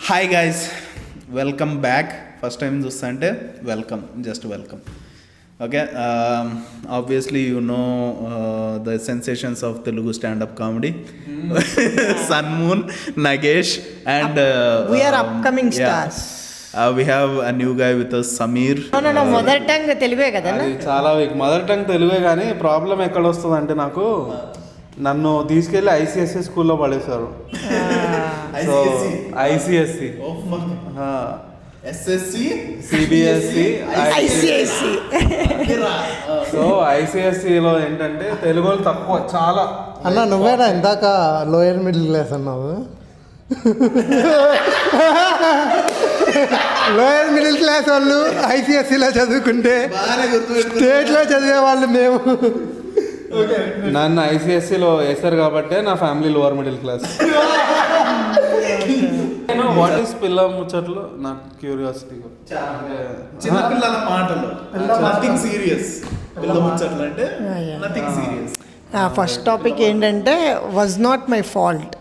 Hi guys, welcome back. First time చూస్తా అంటే welcome, just welcome. Okay, obviously you know the sensations of Telugu stand up comedy, Sun Moon, Nagesh and we are upcoming stars. We have a new guy with us, Samir. No, mother tongue తెలుగే కదా. అది చాలా week. Mother tongue తెలుగే, కానీ problem ఎక్కడ వస్తుంది అంటే నాకు నన్ను తీసుకెళ్ళి ఐసిఎస్సి స్కూల్లో పడేశారు. ICSC, CBSE, ICICI. సో ఐసిఎస్సిలో ఏంటంటే తెలుగు వాళ్ళు తక్కువ చాలా. అన్న నువ్వేనా ఇందాక లోయర్ మిడిల్ క్లాస్ అన్నావు? లోయర్ మిడిల్ క్లాస్ వాళ్ళు ఐసిఎస్సిలో చదువుకుంటే స్టేట్లో చదివే వాళ్ళు మేము. నన్ను ఐసిఎస్సిలో వేస్తారు కాబట్టి నా family lower middle class. What is పిల్ల ముచ్చట్లు నాకు క్యూరియాసిటీ. చిన్నపిల్లల మాటలు, నథింగ్ సీరియస్. పిల్ల ముచ్చట్లు అంటే నథింగ్ సీరియస్. ఫస్ట్ టాపిక్ ఏంటంటే was not my fault.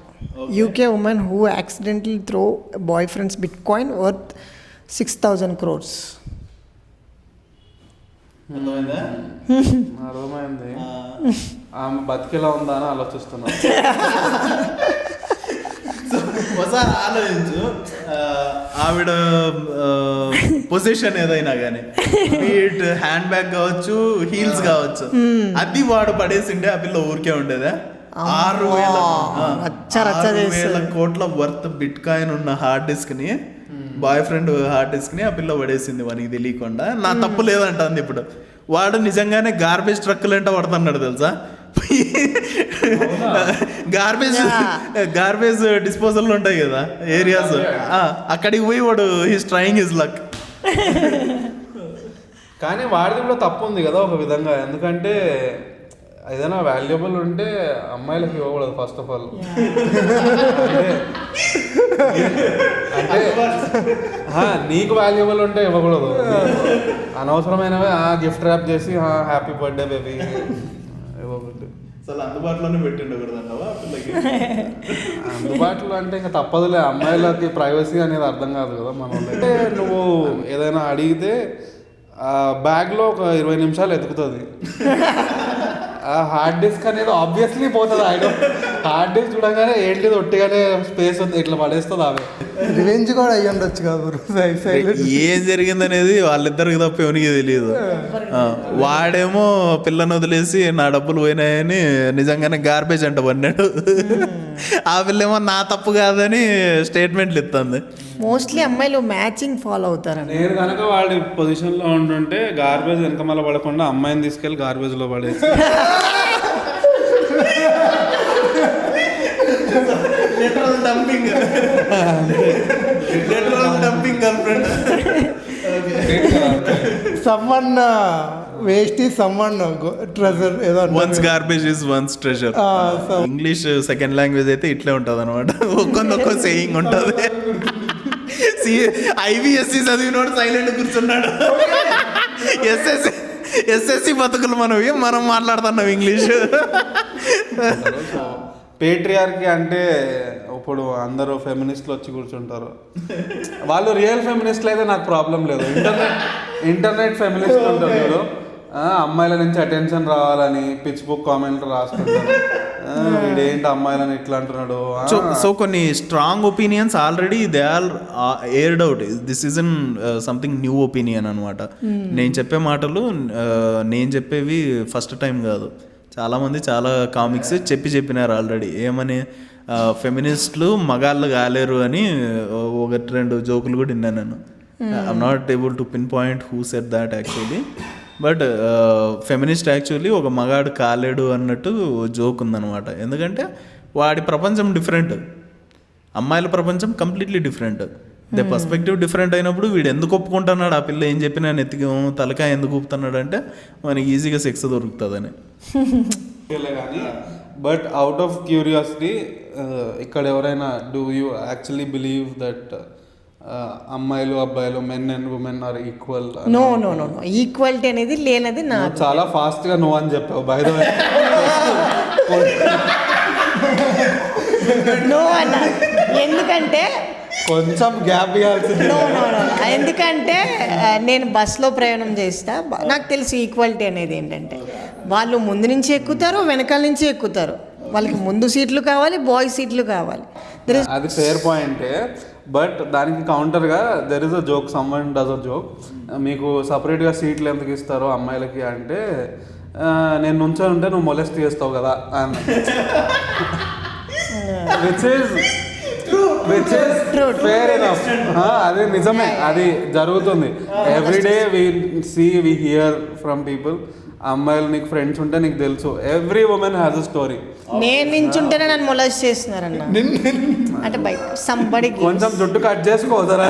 UK women who accidentally throw boyfriends bitcoin worth 6,000 crores. అర్థమైంది. ఆమె బతికేలా ఉందా అని ఆలోచిస్తున్నా. ఒకసారి ఆలోచించు, ఆవిడ పొజిషన్ ఏదైనా కానీ, బీట్ హ్యాండ్ బ్యాగ్ కావచ్చు, హీల్స్ కావచ్చు, అది వాడు పడేసిండే ఆ పిల్ల ఊరికే ఉండేదా? 6,000 కోట్ల వర్త్ బిట్ కాయిన్ ఉన్న హార్డ్ డిస్క్ ని, బాయ్ ఫ్రెండ్ హార్డ్ డిస్క్ ని ఆ పిల్ల పడేసింది వానికి తెలియకుండా. నా తప్పు లేదంటుంది. ఇప్పుడు వాడు నిజంగానే గార్బేజ్ ట్రక్కులు అంటే పడుతున్నాడు తెలుసా. గార్బేజ్ డిస్పోజల్ ఉంటాయి కదా ఏరియాస్, అక్కడికి పోయి వాడు హీస్ ట్రైయింగ్ హిస్ లక్. కానీ వాడిది కూడా తప్పు ఉంది కదా ఒక విధంగా. ఎందుకంటే ఏదైనా వాల్యుబుల్ ఉంటే అమ్మాయిలకు ఇవ్వకూడదు ఫస్ట్ ఆఫ్ ఆల్. అంటే నీకు వాల్యుబుల్ ఉంటే ఇవ్వకూడదు. అనవసరమైనవి గిఫ్ట్ ర్యాప్ చేసి హ్యాపీ బర్త్డే బేబీ ఇవ్వకూడదు. అసలు అందుబాటులోనే పెట్టిండకూడదు అంటావా పిల్లకి? అందుబాటులో అంటే ఇంకా తప్పదులే, అమ్మాయిలకి ప్రైవసీ అనేది అర్థం కాదు కదా మనం. అంటే నువ్వు ఏదైనా అడిగితే బ్యాగ్లో ఒక 20 నిమిషాలు ఎతుకుతుంది. హార్డ్ డిస్క్ అనేది ఆబ్వియస్లీ పోతుంది. హార్డ్ డిస్క్ చూడగానే ఏంటిది ఒట్టిగానే స్పేస్ ఉంది ఇట్లా పడేస్తుంది. ఆమె రివెంజ్ కూడా అయ్యి ఉండొచ్చు కాదు. ఏం జరిగిందనేది వాళ్ళిద్దరికి తప్ప ఎవరికి తెలియదు. వాడేమో పిల్లని వదిలేసి నా డబ్బులు పోయినాయని నిజంగానే గార్బేజ్ అంట పడినాడు. ఆ పిల్లేమో నా తప్పు కాదని స్టేట్మెంట్లు ఇస్తుంది. మోస్ట్లీ అమ్మాయిలు మ్యాచింగ్ ఫాలో అవుతారని. నేను కనుక వాడి పొజిషన్లో ఉంటుంటే గార్బేజ్ వెనక మళ్ళీ పడకుండా అమ్మాయిని తీసుకెళ్ళి గార్బేజ్లో పడేసి someone waste is someone treasure ఏదో. One's garbage is one's treasure. English second language అయితే ఇట్లే ఉంటుంది అనమాట. ఒక్కొక్క సేయింగ్ ఉంటుంది. ఐబిఎస్సి చదివినోడు సైలెంట్ కూర్చున్నాడు. ఎస్ఎస్సి బతుకులు మనం మాట్లాడుతున్నాం ఇంగ్లీష్. పేట్రియార్కి అంటే ఇప్పుడు అందరూ ఫెమినిస్ట్లు వచ్చి కూర్చుంటారు. వాళ్ళు రియల్ ఫెమినిస్ట్లు అయితే నాకు ప్రాబ్లం లేదు. ఇంటర్నెట్ ఫెమినిస్ట్ ఉంటారు చూడు, అమ్మాయిల నుంచి అటెన్షన్ రావాలని పిచ్ బుక్ కామెంట్లు రాసుకుంటారు. వీడేంటి అమ్మాయిలని ఇట్లా అంటున్నాడు. సో కొన్ని strong opinions already they are aired out. This is an something new opinion అనమాట. నేను చెప్పే మాటలు నేను చెప్పేవి ఫస్ట్ టైం కాదు. చాలామంది చాలా కామిక్స్ చెప్పినారు ఆల్రెడీ. ఏమని ఫెమినిస్టులు మగాళ్ళు కాలేరు అని 1-2 జోకులు కూడా విన్నాను నేను. I'm not able to pin point who said that actually, but feminist actually ఒక మగాడు కాలేడు అన్నట్టు జోక్ ఉందన్నమాట. ఎందుకంటే వాడి ప్రపంచం డిఫరెంట్, అమ్మాయిల ప్రపంచం completely different. They perspective different అయినప్పుడు వీడు ఎందుకు ఒప్పుకుంటున్నాడు, ఆ పిల్ల ఏం చెప్పినా నెత్తికి తలకాయ ఎందుకు ఊపుతున్నాడు అంటే మనకి ఈజీగా సెక్స్ దొరుకుతుందని. కానీ బట్ అవుట్ ఆఫ్ క్యూరియాసిటీ, ఇక్కడ ఎవరైనా do you actually believe that అమ్మాయిలు అబ్బాయిలు men and women are equal? No equality అనేది లేనది నా. చాలా ఫాస్ట్ గా నో అని చెప్పావు బై ద వే. నో అన్న. ఎందుకంటే కొంచెం గ్యాప్ ఇవ్వాల్సింది. No, no, no. ఎందుకంటే నేను బస్సులో ప్రయాణం చేస్తా. నాకు తెలిసి ఈక్వాలిటీ అనేది ఏంటంటే వాళ్ళు ముందు నుంచి ఎక్కుతారు, వెనకాల నుంచి ఎక్కుతారు. వాళ్ళకి ముందు సీట్లు కావాలి, బాయ్ సీట్లు కావాలి. అది ఫేర్ పాయింటే, బట్ దానికి కౌంటర్గా there is a joke, someone does a joke. మీకు సపరేట్గా సీట్లు ఎందుకు ఇస్తారు అమ్మాయిలకి అంటే, నేను నుంచొని ఉంటే నువ్వు మొలెస్ట్ చేస్తావు కదా అని. Which is fair enough. అది నిజమే, అది జరుగుతుంది. Everyday we hear from people. అమ్మాయిలు నీకు ఫ్రెండ్స్ ఉంటే నీకు తెలుసు, every women has a story. నేను నించుంటేనే నన్ను మొలస్ట్ చేస్తున్నారన్న అంటే బయట సంబడికి కొంచెం జుట్టు కట్ చేసుకోవద్దరా,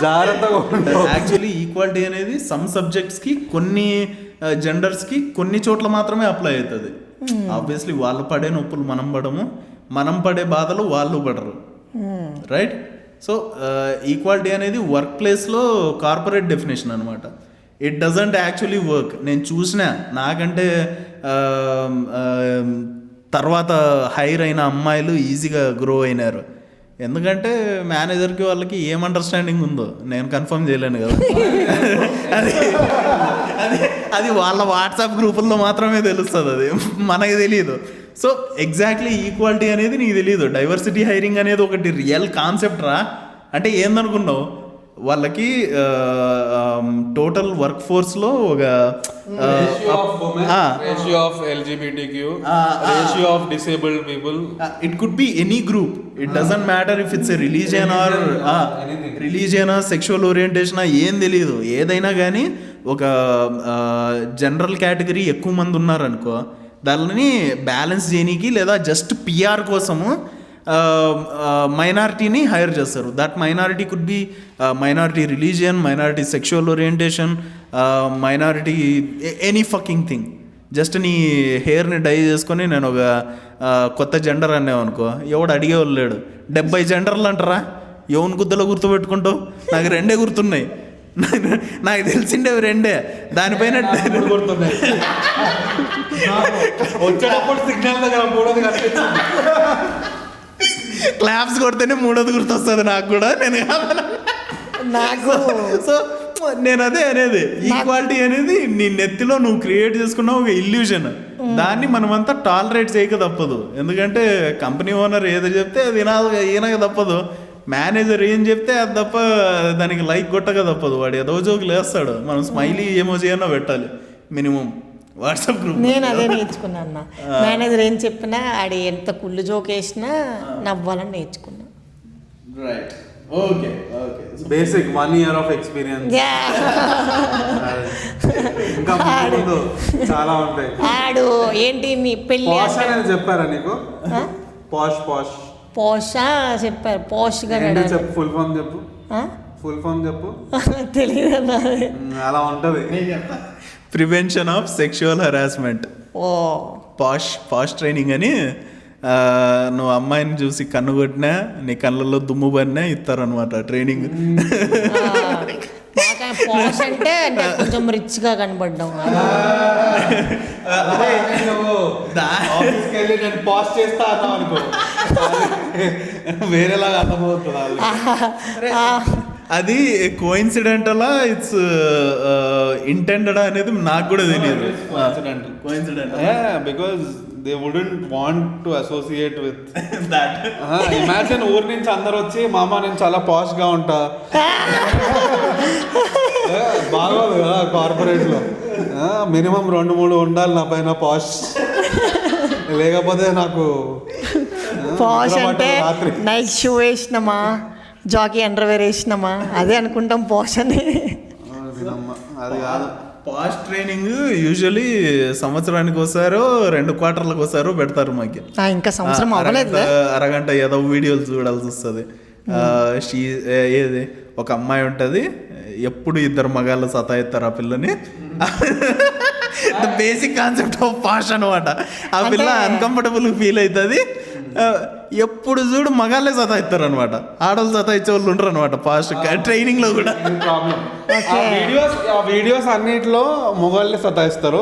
జాగ్రత్తగా ఉంటావు. యాక్చువల్లీ ఈక్వాలిటీ అనేది సమ్ సబ్జెక్ట్స్కి, కొన్ని జెండర్స్కి కొన్ని చోట్ల మాత్రమే అప్లై అవుతుంది. ఆబ్వియస్లీ వాళ్ళు పడే నొప్పులు మనం పడము, మనం పడే బాధలు వాళ్ళు పడరు, రైట్? సో ఈక్వాలిటీ అనేది వర్క్ ప్లేస్లో కార్పొరేట్ డెఫినేషన్ అనమాట. It doesn't actually work. నేను చూసిన, నాకంటే తర్వాత హైర్ అయిన అమ్మాయిలు ఈజీగా గ్రో అయినారు. ఎందుకంటే మేనేజర్కి వాళ్ళకి ఏం అండర్స్టాండింగ్ ఉందో నేను కన్ఫర్మ్ చేయలేను కదా. అది అది అది వాళ్ళ వాట్సాప్ గ్రూపుల్లో మాత్రమే తెలుస్తుంది, అది మనకి తెలియదు. సో ఎగ్జాక్ట్లీ ఈక్వాలిటీ అనేది నీకు తెలియదు. డైవర్సిటీ హైరింగ్ అనేది ఒకటి రియల్ కాన్సెప్ట్ రా. అంటే ఏందనుకున్నావు, వాళ్ళకి టోటల్ వర్క్ ఫోర్స్లో ఒక ratio of LGBTQ, ratio of disabled people, it could be any group. It doesn't matter if it's a religion are sexual orientation, ఏం తెలియదు. ఏదైనా కానీ ఒక జనరల్ కేటగిరీ ఎక్కువ మంది ఉన్నారనుకో, దానిని బ్యాలెన్స్ చేయనీకి లేదా జస్ట్ PR కోసము మైనారిటీని హైర్ చేస్తారు. That minority could be minority religion, minority sexual orientation, minority any fucking thing. Just నీ హెయిర్ని డై చేసుకొని నేను ఒక కొత్త జెండర్ అన్నావనుకో, ఎవడు అడిగేవాళ్ళు లేడు. 70 జెండర్లు అంటారా, ఎవరిని గుద్దలో గుర్తుపెట్టుకుంటావు? నాకు 2 గుర్తున్నాయి, నాకు తెలిసిండేవి 2. దానిపైన గుర్తున్నాయి. వచ్చేటప్పుడు సిగ్నల్ దగ్గర 3వ కనిపించింది. క్లాప్స్ కొడితేనే 3వది గుర్తొస్తుంది నాకు కూడా. నాకు సో నేను అదే అనేది, ఈక్వాలిటీ అనేది నీ నెత్తిలో నువ్వు క్రియేట్ చేసుకున్న ఒక ఇల్యూషన్. దాన్ని మనమంతా టాలరేట్ చేయక తప్పదు. ఎందుకంటే కంపెనీ ఓనర్ ఏదో చెప్తే అది ఈనక తప్పదు, మేనేజర్ ఏం చెప్తే అది తప్ప దానికి లైక్ కొట్టక తప్పదు. వాడు ఏదో జోకులు వేస్తాడు, మనం స్మైలీ ఎమోజీ అన్నా పెట్టాలి మినిమం వాట్సాప్ గ్రూప్. నేను అదే నేర్చుకున్నా అన్న. మేనేజర్ ఏం చెప్పినా ఆడి ఎంత కుళ్ళు జోక్ వేసినా నవ్వాలని నేర్చుకున్నా. Right, okay okay. Basic 1 year of experience. ఇంకా ముందు చాలా ఉంటాయి. ఆడు ఏంటి మీ పెళ్ళి పాష్ అనేది చెప్పారా నీకు? పాష్ పాష్ పోషా చెప్పారు. పోష్గా చెప్పు, ఫుల్ ఫామ్ చెప్పు. ఫుల్ ఫామ్ చెప్పు. తెలియదు అన్న. అలా ఉంటుంది. Prevention of sexual harassment. ఓ పాష్ ట్రైనింగ్ అని. నువ్వు అమ్మాయిని చూసి కన్ను కొట్టినా, నీ కళ్ళల్లో దుమ్ము పడినా ఇస్తారనమాట ట్రైనింగ్. పోష్ అంటే కొంచెం రిచ్ గా కనబడ్డాం. నేను పాస్ చేస్తా అన్నాం అనుకో, వేరేలాగా అర్థమవుతుంది. అది కోఇన్సిడెంటలా ఇట్స్ ఇంటెండెడ్ అనేది నాకు కూడా తెలియదు. Because they wouldn't want to associate with that. Imagine ఊరి నుంచి అందరు వచ్చి, మామ నేను చాలా పాష్ గా ఉంటా, బాగోదు కదా కార్పొరేట్ లో. మినిమం 2-3 ఉండాలి నా పైన పాష్, లేకపోతే నాకు పాష్ అంటే నైట్ షూ వేసినామా, జాకీ అండర్వేర్ వేసినామా, అదే అనుకుంటాం పాష్ అని. అది కాదు. పాష్ ట్రైనింగ్ యూజువలీ సంవత్సరానికి ఒకసారో 2 క్వార్టర్లకు ఒకసారో పెడతారు మాకు. ఇంకా సంవత్సరం అవ్వలేదు, అరగంట ఏదో వీడియోలు చూడాల్సి వస్తుంది. ఏది ఒక అమ్మాయి ఉంటుంది, ఎప్పుడు 2 మగాళ్ళు సతాయిస్తారు ఆ పిల్లని. ద బేసిక్ కాన్సెప్ట్ ఆఫ్ పాష్ అనమాట. ఆ పిల్ల అన్కంఫర్టబుల్ ఫీల్ అవుతుంది. ఎప్పుడు చూడు మగాళ్ళే సతాయిస్తారు అనమాట, ఆడవాళ్ళు సతాయించే వాళ్ళు ఉంటారు అనమాట పాష్ ట్రైనింగ్ లో కూడా. ఆ వీడియోస్ అన్నిటిలో మొగోళ్ళే సతాయిస్తారు.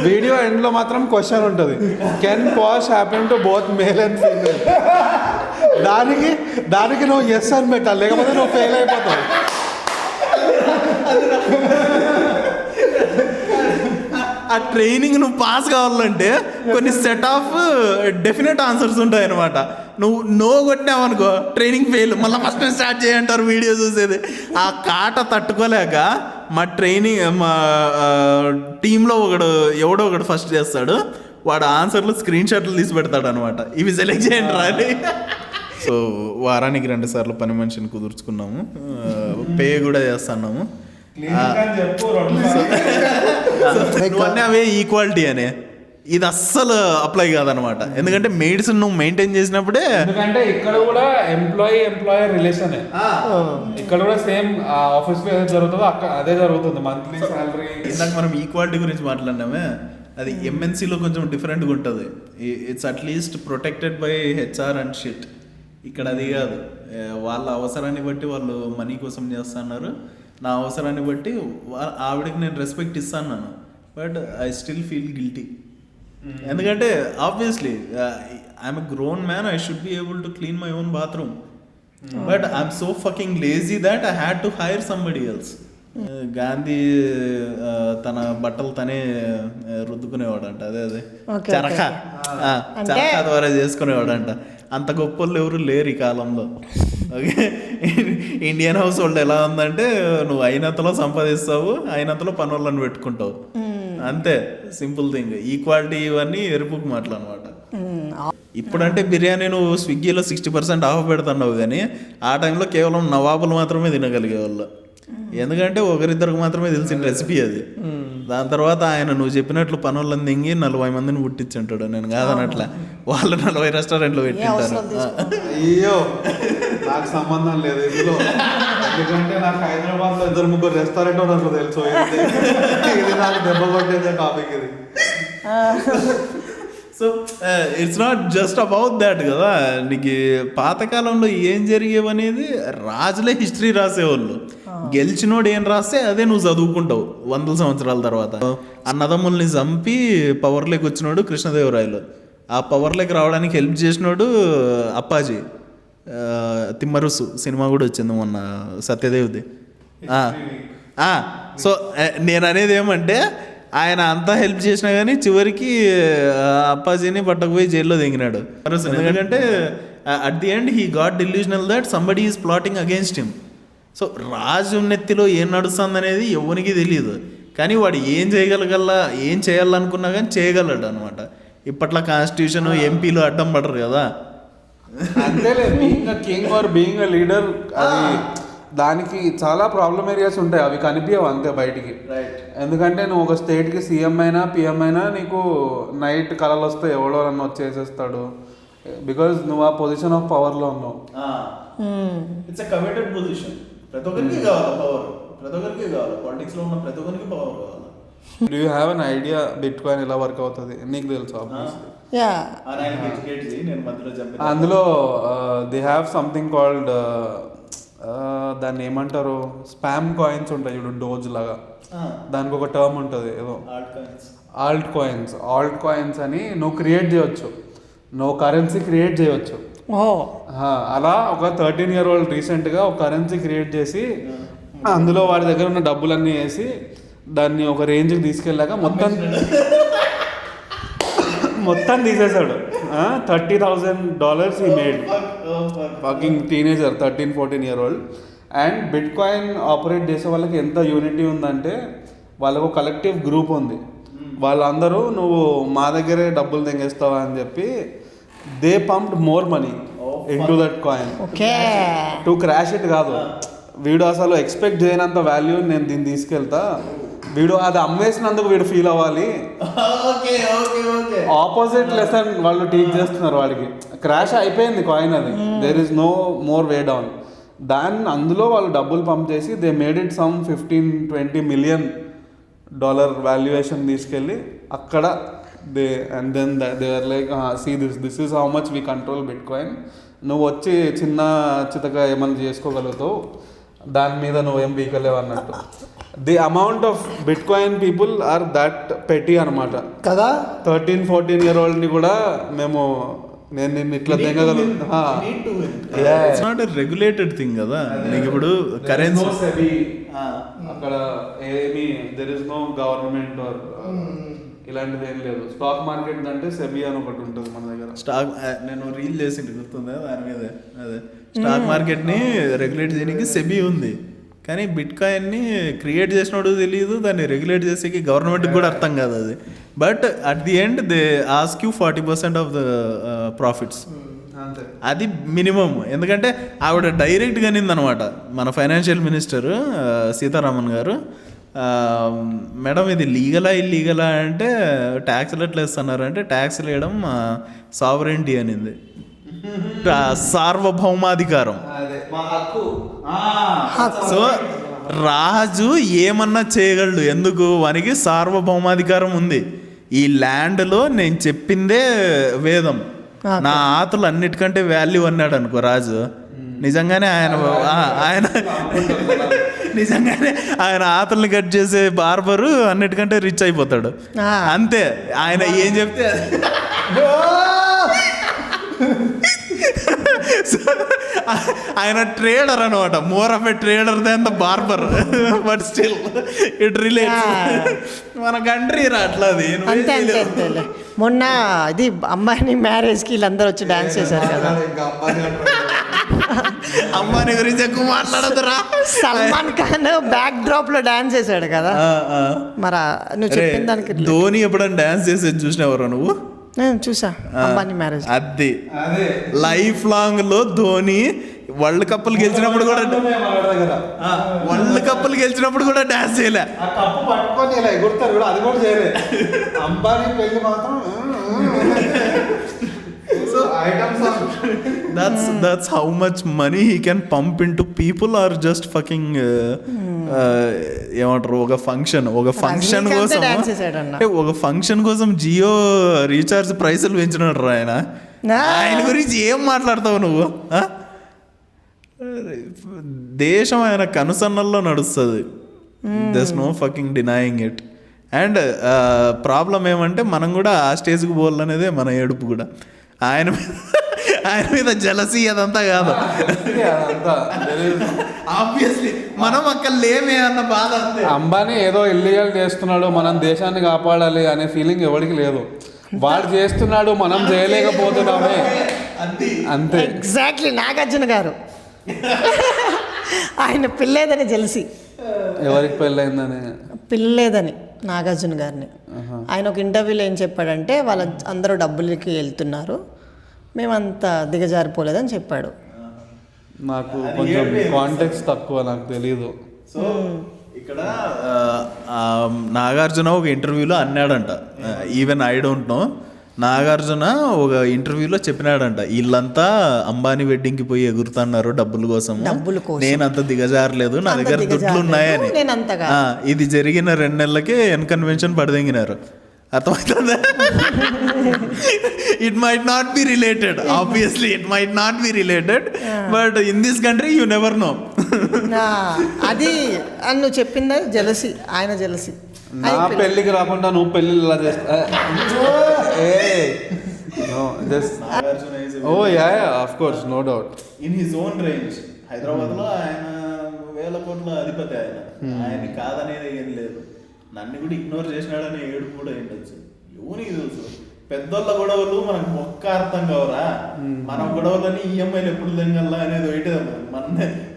వీడియో ఎండ్ లో మాత్రం క్వశ్చన్ ఉంటుంది, can posh happen to both male and female. దానికి నువ్వు ఎస్ అని పెట్టాలి, లేకపోతే నువ్వు ఫెయిల్ అయిపోతావు. ఆ ట్రైనింగ్ నువ్వు పాస్ కావాలంటే కొన్ని సెట్ ఆఫ్ డెఫినెట్ ఆన్సర్స్ ఉంటాయి అనమాట. నువ్వు నో కొట్టినావనుకో ట్రైనింగ్ ఫెయిల్, మళ్ళీ ఫస్ట్ స్టార్ట్ చేయంటారు వీడియో చూసేది. ఆ కాట తట్టుకోలేక మా టీంలో ఎవడో ఒకడు ఫస్ట్ చేస్తాడు, వాడు ఆన్సర్లు స్క్రీన్ షాట్లు తీసి పెడతాడు అనమాట, ఇవి సెలెక్ట్ చేయండి రాని. సో వారానికి 2 సార్లు పని మనిషిని కుదుర్చుకున్నాము, పే కూడా చేస్తున్నాము. నువ్వన్నీ అవే ఈక్వాలిటీ అనే, ఇది అస్సలు అప్లై కాదనమాట. ఎందుకంటే మెడిసిన్ నువ్వు మెయింటైన్ చేసినప్పుడే, ఎందుకంటే ఇక్కడ కూడా ఎంప్లాయర్ రిలేషన్, ఇక్కడ కూడా సేమ్ ఆఫీస్ లో ఏదైతే జరుగుతుందో అక్కడ అదే జరుగుతుంది. Monthly salary. ఇందాక మనం ఈక్వాలిటీ గురించి మాట్లాడినామే, అది ఎంఎన్సీలో కొంచెం డిఫరెంట్గా ఉంటుంది. It's at least protected by HR and shit. ఇక్కడ అది కాదు, వాళ్ళ అవసరాన్ని బట్టి వాళ్ళు మనీ కోసం చేస్తున్నారు. నా అవసరాన్ని బట్టి ఆవిడకి నేను రెస్పెక్ట్ ఇస్తాను, but I still feel guilty. ఎందుకంటే obviously I'm a grown man, I should be able to clean my own bathroom, but I'm so fucking lazy that I had to hire somebody else. Gandhi తన బట్టలు తనే రుద్దుకునేవాడంట, అదే చరఖ ద్వారా చేసుకునేవాడంట. అంత గొప్పలు ఎవరు లేరు ఈ కాలంలో. ఓకే, ఇండియన్ హౌస్ హోల్డ్ ఎలా ఉందంటే నువ్వు అయినంతలో సంపాదిస్తావు, అయినంతలో పని వాళ్ళని పెట్టుకుంటావు, అంతే సింపుల్ థింగ్. ఈక్వాలిటీ ఇవన్నీ ఎరుపుకు మాటలు అనమాట. ఇప్పుడంటే బిర్యానీ నువ్వు స్విగ్గీలో 60% ఆఫ్ పెడుతున్నావు, కానీ ఆ టైంలో కేవలం నవాబులు మాత్రమే తినగలిగేవాళ్ళు. ఎందుకంటే ఒకరిద్దరికి మాత్రమే తెలిసిన రెసిపీ అది. దాని తర్వాత ఆయన నువ్వు చెప్పినట్లు పనులను దింగి 40 మందిని పుట్టించుంటాడు. నేను కాదనట్లా, వాళ్ళు 40 రెస్టారెంట్లు పెట్టింటారు. అయ్యో నాకు సంబంధం లేదు ఇందులో, ఎందుకంటే నాకు హైదరాబాద్ లో 2-3 రెస్టారెంట్ ఉన్నట్లు తెలుసు. ఇది నాకు దెబ్బ కొట్టేదే టాపిక్ ఇది. So it's not just about that కదా. నీకు పాతకాలంలో ఏం జరిగేవనేది రాజులే హిస్టరీ రాసేవాళ్ళు. గెలిచినోడు ఏం రాస్తే అదే నువ్వు చదువుకుంటావు 100 సంవత్సరాల తర్వాత. అన్నదమ్ముల్ని చంపి పవర్లోకి వచ్చినోడు కృష్ణదేవరాయలు, ఆ పవర్లోకి రావడానికి హెల్ప్ చేసినోడు అప్పాజీ. తిమ్మరుసు సినిమా కూడా వచ్చింది మొన్న, సత్యదేవ్ది. సో నేను అనేది ఏమంటే ఆయన అంతా హెల్ప్ చేసినా కానీ చివరికి అప్పాజీని పట్టకపోయి జైల్లో దిగినాడు. ఎందుకంటే at the end he got delusional that somebody is plotting against him. So Raju నెత్తిలో ఏం నడుస్తుంది అనేది ఎవరికి తెలియదు, కానీ వాడు ఏం ఏం చేయాలనుకున్నా కానీ చేయగలడు అనమాట. ఇప్పట్లో కాన్స్టిట్యూషన్ ఎంపీలు అడ్డం పడరు కదా. అంతేలే, being a king or being a leader, అది దానికి చాలా ప్రాబ్లమ్ ఏరియాస్ ఉంటాయి, అవి కనిపించవు అంతే బయటికి. ఎందుకంటే నువ్వు ఒక స్టేట్కి సీఎం అయినా పిఎం అయినా నీకు నైట్ కళలు వస్తే ఎవడో నన్ను వచ్చేసేస్తాడు, బికాజ్ నువ్వు ఆ పొజిషన్ ఆఫ్ పవర్లో ఉన్నావు. It's a committed position. ప్రతి ఒక్కరికి కావాలి పవర్, ప్రతి ఒక్కరికి కావాలి, పాలిటిక్స్లో ఉన్న ప్రతి ఒక్కరికి పవర్ కావాలి. Do you have an idea bit coin ఎలా వర్క్ అవుతుంది? నీకు తెలుసు అందులో దే హ్యావ్ సంథింగ్ కాల్డ్, దాన్ని ఏమంటారు, స్పామ్ కాయిన్స్ ఉంటాయి చూడు, డోజ్ లాగా, దానికి ఒక టర్మ్ ఉంటుంది ఏదో, ఆల్ట్ కాయిన్స్ అని నువ్వు క్రియేట్ చేయవచ్చు, నువ్వు కరెన్సీ క్రియేట్ చేయవచ్చు. అలా ఒక 13-year-old రీసెంట్గా ఒక కరెన్సీ క్రియేట్ చేసి అందులో వాడి దగ్గర ఉన్న డబ్బులన్నీ వేసి దాన్ని ఒక రేంజ్కి తీసుకెళ్ళాక మొత్తం తీసేశాడు. $30,000 ఈ made. Fucking teenager, 13-14-year-old. And bit coin operate చేసే వాళ్ళకి ఎంత యూనిటీ ఉందంటే వాళ్ళకు కలెక్టివ్ గ్రూప్ ఉంది. వాళ్ళందరూ నువ్వు మా దగ్గరే డబ్బులు తెంగేస్తావా అని చెప్పి they pumped more money into that coin to crash it. కాదు, వీడు అసలు ఎక్స్పెక్ట్ చేయనంత వాల్యూ నేను దీన్ని తీసుకెళ్తా, వీడు అది అమ్మేసినందుకు వీడు ఫీల్ అవ్వాలి. ఆపోజిట్ లెసన్ వాళ్ళు టీచ్ చేస్తున్నారు వాడికి. క్రాష్ అయిపోయింది కాయిన్, అది there is no more way down. అందులో వాళ్ళు డబ్బులు పంప్ చేసి they made it some $15-20 million valuation తీసుకెళ్ళి అక్కడ and then they are like see this is how much we control bitcoin. నువ్వు వచ్చి చిన్న చితగా ఏమన్నా చేసుకోగలుగుతావు, దాని మీద నువ్వేం బీకలేవు అన్నట్టు. The amount of bitcoin people are that petty అనమాట కదా. 13-14-year-oldని కూడా మేము నేను నిన్ను ఇట్లా తెగగలను. It's not a regulated thing కదా. నీకు ఇప్పుడు కరెన్సీ అక్కడ ఏమి దెర్ ఇస్ నో గవర్నమెంట్ ఇలాంటిది ఏం లేదు. స్టాక్ మార్కెట్ అంటే సెబీ అని ఒకటి ఉంటుంది మన దగ్గర. స్టాక్ నేను రీల్ చేసింది గుర్తుందా దాని మీద, అదే స్టాక్ మార్కెట్ని రెగ్యులేట్ చేయడానికి సెబీ ఉంది, కానీ బిట్ కాయిన్ని క్రియేట్ చేసినోడు తెలియదు, దాన్ని రెగ్యులేట్ చేసేకి గవర్నమెంట్కి కూడా అర్థం కాదు అది. But at the end they ask you 40% of the profits. అది మినిమం. ఎందుకంటే ఆవిడ డైరెక్ట్గా నిందనమాట మన ఫైనాన్షియల్ మినిస్టర్ సీతారామన్ గారు, మేడం ఇది లీగలా ఇల్లీగలా అంటే ట్యాక్స్లు ఎట్లా ఇస్తున్నారు అంటే ట్యాక్స్లు వేయడం సావరెంటీ అనింది, సార్వభౌమాధికారం. సో రాజు ఏమన్నా చేయగలడు, ఎందుకు వానికి సార్వభౌమాధికారం ఉంది. ఈ ల్యాండ్లో నేను చెప్పిందే వేదం, నా ఆతులు అన్నిటికంటే వాల్యూ అన్నాడు అనుకో రాజు, నిజంగానే నిజంగానే ఆయన ఆతుల్ని కట్ చేసే బార్బరు అన్నిటికంటే రిచ్ అయిపోతాడు అంతే. ఆయన ఏం చెప్తే ఆయన ట్రేడర్ అనమాట, more of a trader than the barber, but still it relates. మన కంట్రీ అట్లా అది. అంతే అంతే అంతేలే. మొన్న ఇది అమ్మాయిని మ్యారేజ్కి వీళ్ళందరూ వచ్చి డాన్స్ చేశారు కదా. అమ్మాయి గురించి ఎక్కువ మాట్లాడదురా. సల్మాన్ ఖాన్ బ్యాక్ డ్రాప్ లో డాన్స్ చేశాడు కదా. మరి నువ్వు చెప్పిన దానికి ధోని ఎప్పుడైనా డాన్స్ చేసేది చూసినావరా నువ్వు? నేను చూసా అంబానీ మ్యారేజ్. అది లైఫ్ లాంగ్ లో ధోని వరల్డ్ కప్పులు గెలిచినప్పుడు కూడా డాన్స్ చేయలే. కప్పు పట్టుకొని ఇలా ఎగురుతారు కూడా, అది కూడా చేయలే. అంబానీ పెళ్లి మాత్రం that's how much money he can pump into people or just fucking ఏమంటారు, ఒక ఫంక్షన్ కోసం ఒక ఫంక్షన్ కోసం జియో రీఛార్జ్ ప్రైసులు పెంచినాడు ఆయన. ఆయన గురించి ఏం మాట్లాడతావు నువ్వు? దేశం ఆయన కనుసన్నల్లో నడుస్తుంది, there's no fucking denying it. And problem ఏమంటే మనం కూడా ఆ స్టేజ్కి పోవాలనేదే మన ఏడుపు కూడా. ఆయన మీద జలసీ అదంతా కాదు, ఆబ్వియస్లీ మనం అక్కడ లేమే అన్న బాధ అంతే. అంబానీ ఏదో ఇల్లీగల్ చేస్తున్నాడు, మనం దేశాన్ని కాపాడాలి అనే ఫీలింగ్ ఎవరికి లేదు. వాడు చేస్తున్నాడు, మనం చేయలేకపోతున్నామే అంతే. ఎగ్జాక్ట్లీ. నాగార్జున గారు ఆయన పిల్లేదని జెలసీ. ఎవరికి పెళ్ళైందని? పిల్లేదని నాగార్జున గారిని. ఆయన ఒక ఇంటర్వ్యూలో ఏం చెప్పాడంటే వాళ్ళ అందరూ డబ్బులకి వెళ్తున్నారు, మేమంత దిగజారిపోలేదని చెప్పాడు. నాకు కొంచెం కాంటెక్స్ట్ తక్కువ, నాకు తెలీదు. సో ఇక్కడ నాగార్జున ఒక ఇంటర్వ్యూలో అన్నాడంట, even I don't know, Nagarjuna ఒక ఇంటర్వ్యూలో చెప్పినాడంట, వీళ్ళంతా అంబానీ వెడ్డింగ్కి పోయి ఎగురుతున్నారు డబ్బుల కోసం, నేను అంత దిగజారలేదు, నా దగ్గర దుడ్లు ఉన్నాయని. ఇది జరిగిన 2 నెలలకే ఎన్కన్వెన్షన్ పడదెంగినారు. అర్థమవుతుందా? It might not be related, obviously it might not be related, but in this country you never know. అది నువ్వు చెప్పిందా జెలసీ, ఆయన జెలసీ. నా పెళ్ళికి రాకుండా నువ్వు పెళ్ళి ఇలా చేస్తా? Oh yeah of course, no doubt. In his own range హైదరాబాద్లో ఆయన 1000 కోట్ల అధిపతి. ఆయన కాదనేది ఏం లేదు. నన్ను కూడా ఇగ్నోర్ చేసినాడనే ఏడుపు కూడా ఉండొచ్చు. ఎవరికి తెలుసు? పెద్దోళ్ళ గొడవలు మనకు మొక్క అర్థం కావరా? మన గొడవలని ఈఎంఐలు ఎప్పుడు తెంగల్లా అనేది ఒకటి.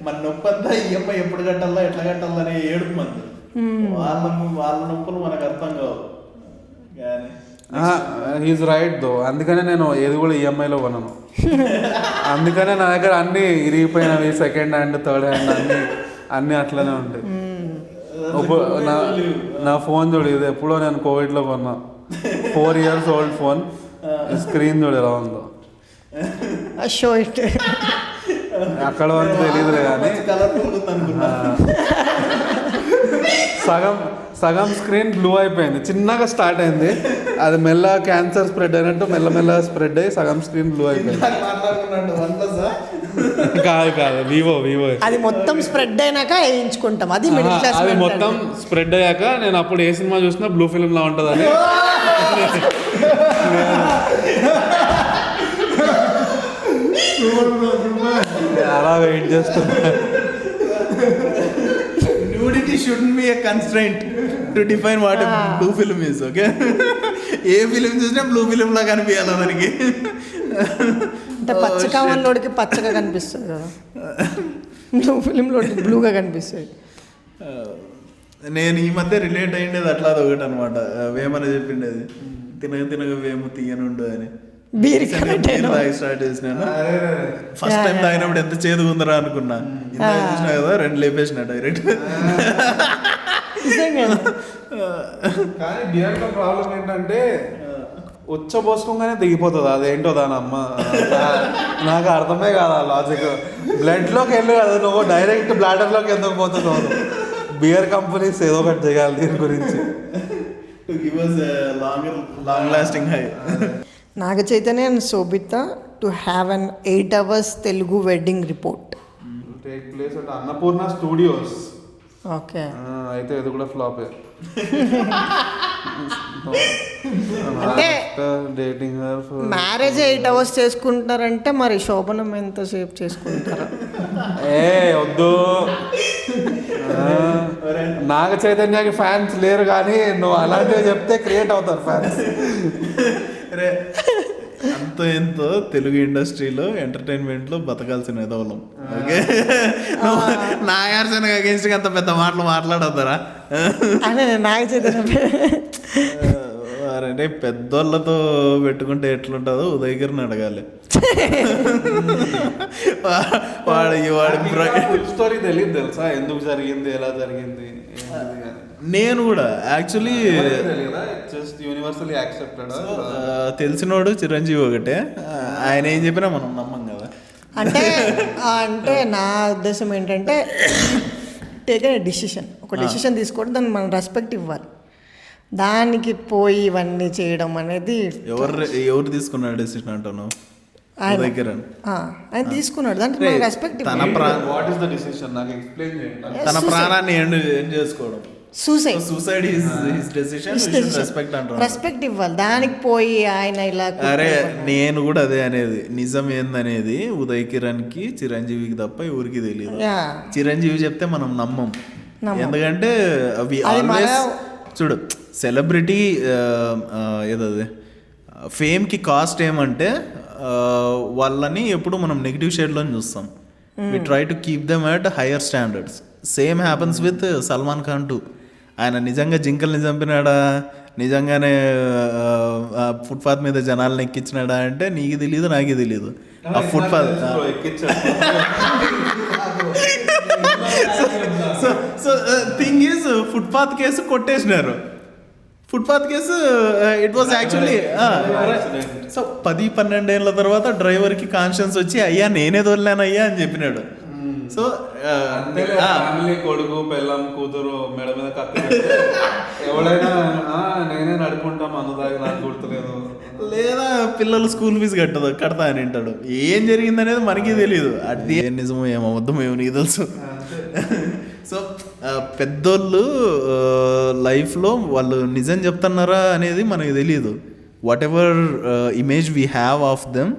మన నొప్పి అంతా ఈఎంఐ ఎప్పుడు కట్టాలా, ఎట్లా కట్టాలా అనే ఏడుపు మంది. వాళ్ళ నొప్పులు మనకు అర్థం కావు. హీస్ రైట్ దో. అందుకనే నేను ఏది కూడా ఈఎంఐలో కొనను. అందుకనే నా దగ్గర అన్ని ఇరిగిపోయినవి, సెకండ్ హ్యాండ్, థర్డ్ హ్యాండ్ అన్నీ అట్లనే ఉంటాయి. నా ఫోన్ చూడు, ఇది ఎప్పుడో నేను కోవిడ్లో కొన్నా, 4 years old ఫోన్. స్క్రీన్ చూడు ఎలా ఉందో. అక్కడ వరకు తెలియదులే కానీ సగం స్క్రీన్ బ్లూ అయిపోయింది. చిన్నగా స్టార్ట్ అయింది, అది మెల్లగా క్యాన్సర్ స్ప్రెడ్ అయినట్టు మెల్లమెల్లగా స్ప్రెడ్ అయ్యి సగం స్క్రీన్ బ్లూ అయిపోయింది. కాదు వివో అది మొత్తం స్ప్రెడ్ అయినాక వేయించుకుంటాం. అది మిడిల్ క్లాస్. అది మొత్తం స్ప్రెడ్ అయ్యాక నేను అప్పుడు ఏ సినిమా చూసినా బ్లూ ఫిల్మ్ లా ఉంటుందని చేస్తున్నా. Nudity shouldn't be a constraint to define what a blue film is, okay? A film చూసినా బ్లూ ఫిలిం లా కనిపించాలి మనకి. అంటే పచ్చ కావాలోడికి పచ్చగా కనిపిస్తుంది కదా, బ్లూ ఫిలింలో బ్లూగా కనిపిస్తుంది. నేను ఈ మధ్య రిలేట్ అయ్యిండేది అట్లా ఒకటి అనమాట. వేమన చెప్పిండేది, తినగ తినగ వేము తీయనుండు అని. బీర్ తాగి స్టార్ట్ చేసినాను. ఫస్ట్ టైం తాగినప్పుడు ఎంత చేదు ఉందరా అనుకున్నా. ఇందాక చూసినా కదా 2 లేపేసిన డైరెక్ట్. కానీ బియర్లో ప్రాబ్లం ఏంటంటే ఉచ్చబోసుకోగానే దిగిపోతుంది. అదేంటో దాని అమ్మ నాకు అర్థమే కాదు ఆ లాజిక్. బ్లడ్లోకి వెళ్ళి కదా, నువ్వు డైరెక్ట్ బ్లాడర్లోకి ఎందుకు పోతున్నావు? బియర్ కంపెనీస్ ఏదో ఒకటి చేయాలి దీని గురించి. Long lasting high. Naga Chaitanya and Sobhita to have an 8 hours Telugu wedding report. Take place at Annapurna studios. Okay, అయితే ఇది కూడా ఫ్లాపే. అంటే డేటింగ్ మ్యారేజ్ 8 hours చేసుకుంటున్నారంటే మరి శోభనం ఎంతసేపు చేసుకుంటారు? ఏ వద్దు, నాగ చైతన్యకి ఫ్యాన్స్ లేరు కానీ నువ్వు అలాంటివి చెప్తే క్రియేట్ అవుతారు ఫ్యాన్స్. అరే అంతో ఎంతో తెలుగు ఇండస్ట్రీలో ఎంటర్టైన్మెంట్లో బతకాల్సిన ఎదవలం. ఓకే, నాగార్జున అగేన్స్ట్ అంత పెద్ద మాటలు మాట్లాడతారా? అదే నాగ చైతన్య అంటే పెద్దోళ్ళతో పెట్టుకుంటే ఎట్లుంటుందో ఉదయగిరిని అడగాలి. ఫుల్ స్టోరీ తెలియదు తెలుసా, ఎందుకు జరిగింది, ఎలా జరిగింది. నేను కూడా యాక్చువల్లీ జస్ట్ యూనివర్సల్లీ యాక్సెప్టెడ్. తెలిసినోడు చిరంజీవి ఒకటే, ఆయన ఏం చెప్పినా మనం నమ్మం కదా. అంటే నా ఉద్దేశం ఏంటంటే టేక్ ఏ డిసిషన్, ఒక డిసిషన్ తీసుకోవడం, దాన్ని మనం రెస్పెక్ట్ ఇవ్వాలి. దానికి పోయి ఇవన్నీ చేయడం అనేది ఎవరు తీసుకున్నాడు డెసిషన్ అంటాను? ఆయన తీసుకున్నాడు, దానికి మనం రెస్పెక్ట్ ఇవ్వాలి. వాట్ ఇస్ ద డిసిషన్ నాకు ఎక్స్ప్లెయిన్ చేయండి. తన ప్రాణాన్ని ఎండ్ చేసుకోవడం, suicide is his decision, respect అంటాను. రెస్పెక్ట్ ఇవ్వాలి. దానికి పోయి ఆయన ఇలా. అరే నేను కూడా అదే అనేది. నిజం ఏందనేది ఉదయ్ కిరణ్ కి చిరంజీవికి తప్ప ఎవరికి తెలియదు. చిరంజీవి చెప్తే మనం నమ్మం, ఎందుకంటే అవి ఆల్వేస్ చూడు సెలబ్రిటీ ఏదది ఫేమ్కి కాస్ట్ ఏమంటే వాళ్ళని ఎప్పుడు మనం నెగిటివ్ షేడ్లో చూస్తాం. We try to keep them at higher standards. Same happens with Salman Khan too. ఆయన నిజంగా జింకల్ని చంపినాడా, నిజంగానే ఫుట్పాత్ మీద జనాలను ఎక్కించినాడా అంటే నీకు తెలియదు, నాకే తెలియదు. ఆ footpath so thing is footpath case కొట్టేసినారు. Footpath case it was actually so 10-12 ఏళ్ళ తర్వాత డ్రైవర్కి కాన్షియన్స్ వచ్చి అయ్యా నేనే తోలేను అయ్యా అని చెప్పినాడు. సో ఫ్యామిలీ కొడుకు పిల్లం కూతురు మెడ మీద కత్తి ఎవడైనా నేనే నడుపుకుంటాం అందుదాకా నాకు గుర్తులేదు, లేదా పిల్లలు స్కూల్ ఫీజు కడతా అని అంటాడు. ఏం జరిగింది అనేది మనకి తెలియదు. అది ఏం నిజమో ఏమో అబద్ధమో ఏమో నీకు తెలుసు. సో పెద్దోళ్ళు లైఫ్లో వాళ్ళు నిజం చెప్తున్నారా అనేది మనకి తెలియదు. Whatever image we have of them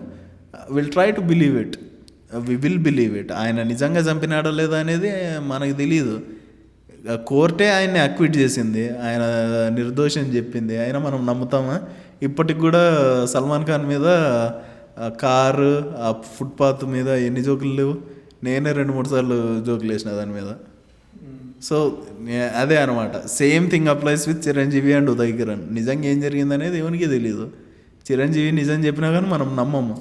will try to believe it, we will believe it. ఆయన నిజంగా చంపినాడో లేదా అనేది మనకు తెలియదు. కోర్టే ఆయన్ని అక్విట్ చేసింది, ఆయన నిర్దోషం చెప్పింది, అయినా మనం నమ్ముతామా? ఇప్పటికి కూడా సల్మాన్ ఖాన్ మీద కారు, ఆ ఫుట్పాత్ మీద ఎన్ని జోకులు లేవు. నేనే 2-3 సార్లు జోకులు వేసిన దాని మీద. సో అదే అనమాట. Same thing applies with Chiranjeevi and Uday Kiran. నిజంగా ఏం జరిగింది అనేది ఎవరికి తెలియదు. చిరంజీవి నిజం చెప్పినా కానీ మనం నమ్మము.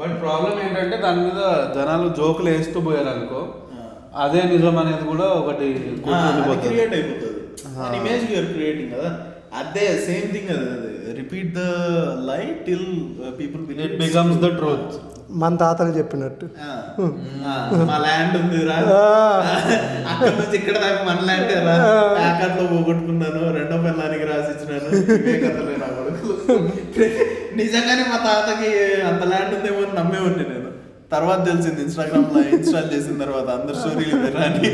బట్ ప్రాబ్లం ఏంటంటే దాని మీద జనాలు జోకులు వేస్తూ పోయారు అనుకో, అదే నిజం అనేది కూడా ఒకటి క్రియేట్ అయిపోతుంది. ఇమేజ్ యూఆర్ క్రియేటింగ్ కదా, అదే సేమ్ థింగ్. అది రిపీట్ ద లై till people believe it becomes the truth. మన తాతలు చెప్పినట్టు మా ల్యాండ్ ఉంది రా, అక్కడ నుంచి ఇక్కడ దాకా మన ల్యాండ్ రా, ప్యాకెట్లో పోగొట్టుకున్నాను, రెండో పిల్లానికి రాసిచ్చినాను, ఇవే కథలే నా కొడుకులు. నిజంగానే మా తాతకి అంత ల్యాండ్ ఉందేమో అని నమ్మే ఉంటే నేను. తర్వాత తెలిసింది ఇన్స్టాగ్రామ్లో ఇన్స్టాల్ చేసిన తర్వాత అందరు స్టోరీలు అని.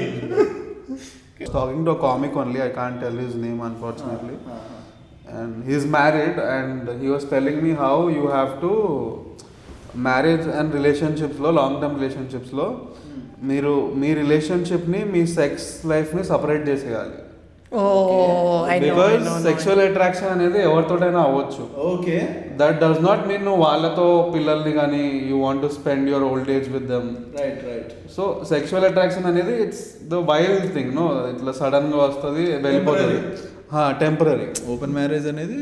Talking to a comic only, I can't tell his name unfortunately. And he's married and he was telling me how you have to marriage and relationships లో, లాంగ్ టర్మ్ రిలేషన్షిప్స్లో మీ రిలేషన్షిప్ని మీ సెక్స్ లైఫ్ని సపరేట్ చేసేయాలి. Oh I know because sexual attraction అనేది ఎవరితోటైనా అవ్వచ్చు. Okay, that does not mean నువ్వు వాళ్ళతో పిల్లల్ని కానీ you want to spend your old age with them. Right. So sexual attraction అనేది it's the wild thing. No, ఇట్లా సడన్గా వస్తుంది వెళ్ళిపోతుంది, టెంపరీ. ఓపెన్ మ్యారేజ్ అనేది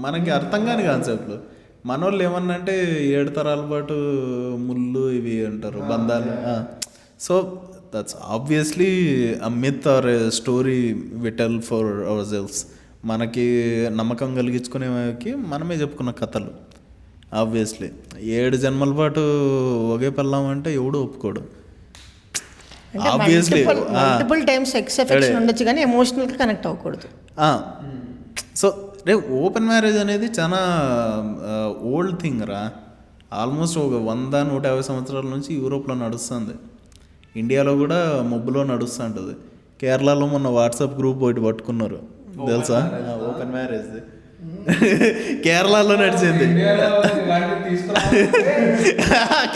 మనకి అర్థం కాని కాన్సెప్ట్లు. మనోళ్ళు ఏమన్నా అంటే 7 తరాల పాటు ముళ్ళు ఇవి అంటారు బంధాలు. So that's obviously a myth or a story we tell for our selfs. మనకి నమ్మకం కలిగించుకునేకి మనమే చెప్పుకున్న కథలు. ఆబ్వియస్లీ 7 జన్మల పాటు ఒకే పెళ్ళామంటే ఎవడు ఒప్పుకోడు. Obviously multiple times sex affection ఉండొచ్చు కానీ ఎమోషనల్గా కనెక్ట్ అవ్వకూడదు. సో రే ఓపెన్ మ్యారేజ్ అనేది చాలా ఓల్డ్ థింగ్ రా. ఆల్మోస్ట్ ఒక 100-150 సంవత్సరాల నుంచి యూరోప్లో నడుస్తుంది. ఇండియాలో కూడా మొబ్బులో నడుస్తుంటుంది. కేరళలో మొన్న వాట్సాప్ గ్రూప్ ఒకటి పట్టుకున్నారు తెలుసా, ఓపెన్ మ్యారేజ్. కేరళలో నడిచింది.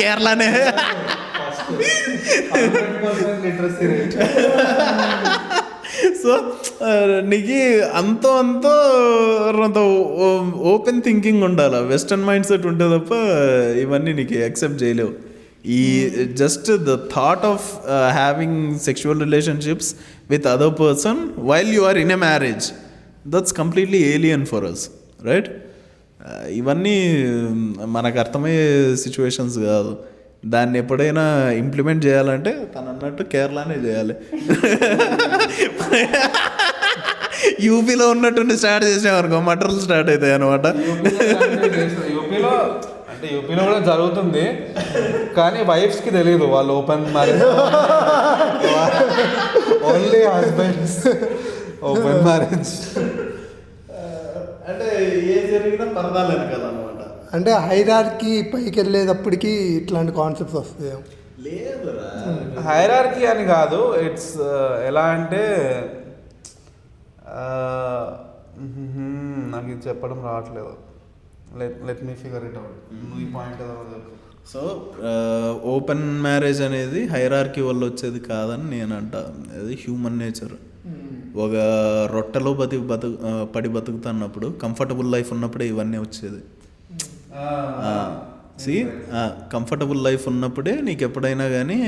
కేరళనే సో నీకు అంతో ఓపెన్ థింకింగ్ ఉండాలి, వెస్టర్న్ మైండ్ సెట్ ఉంటే తప్ప ఇవన్నీ నీకు యాక్సెప్ట్ చేయలేవు. ఈ just the thought of having sexual relationships with other person while you are in a marriage, that's completely alien for us, right? ఇవన్నీ మనకు అర్థమయ్యే సిచ్యువేషన్స్ కాదు. దాన్ని ఎప్పుడైనా ఇంప్లిమెంట్ చేయాలంటే తను అన్నట్టు కేరళనే చేయాలి. యూపీలో ఉన్నట్టు స్టార్ట్ చేసామనుకో మటర్లు స్టార్ట్ అవుతాయి అనమాట. యూపీలో కూడా జరుగుతుంది కానీ వైఫ్స్కి తెలియదు వాళ్ళు open marriage. Only husbands open marriage. అంటే ఏం జరిగినా పరదాలు వెనకాలన్నమాట. అంటే హైరార్కీ పైకి వెళ్ళేటప్పటికి ఇట్లాంటి కాన్సెప్ట్స్ వస్తాయి. లేదురా, హైరార్కీ అని కాదు. ఇట్స్ ఎలా అంటే నాకు ఇది చెప్పడం రావట్లేదు. Let me figure it out. ఈ పాయింట్ సో ఓపెన్ మ్యారేజ్ అనేది హైరార్కీ వల్ల వచ్చేది కాదని నేను అంట. అది హ్యూమన్ నేచర్. ఒక రొట్టెలో పడి బతుకుతున్నప్పుడు కంఫర్టబుల్ లైఫ్ ఉన్నప్పుడే ఇవన్నీ వచ్చేది. కంఫర్టబుల్ లైఫ్ ఉన్నప్పుడే నీకు ఎప్పుడైనా కానీ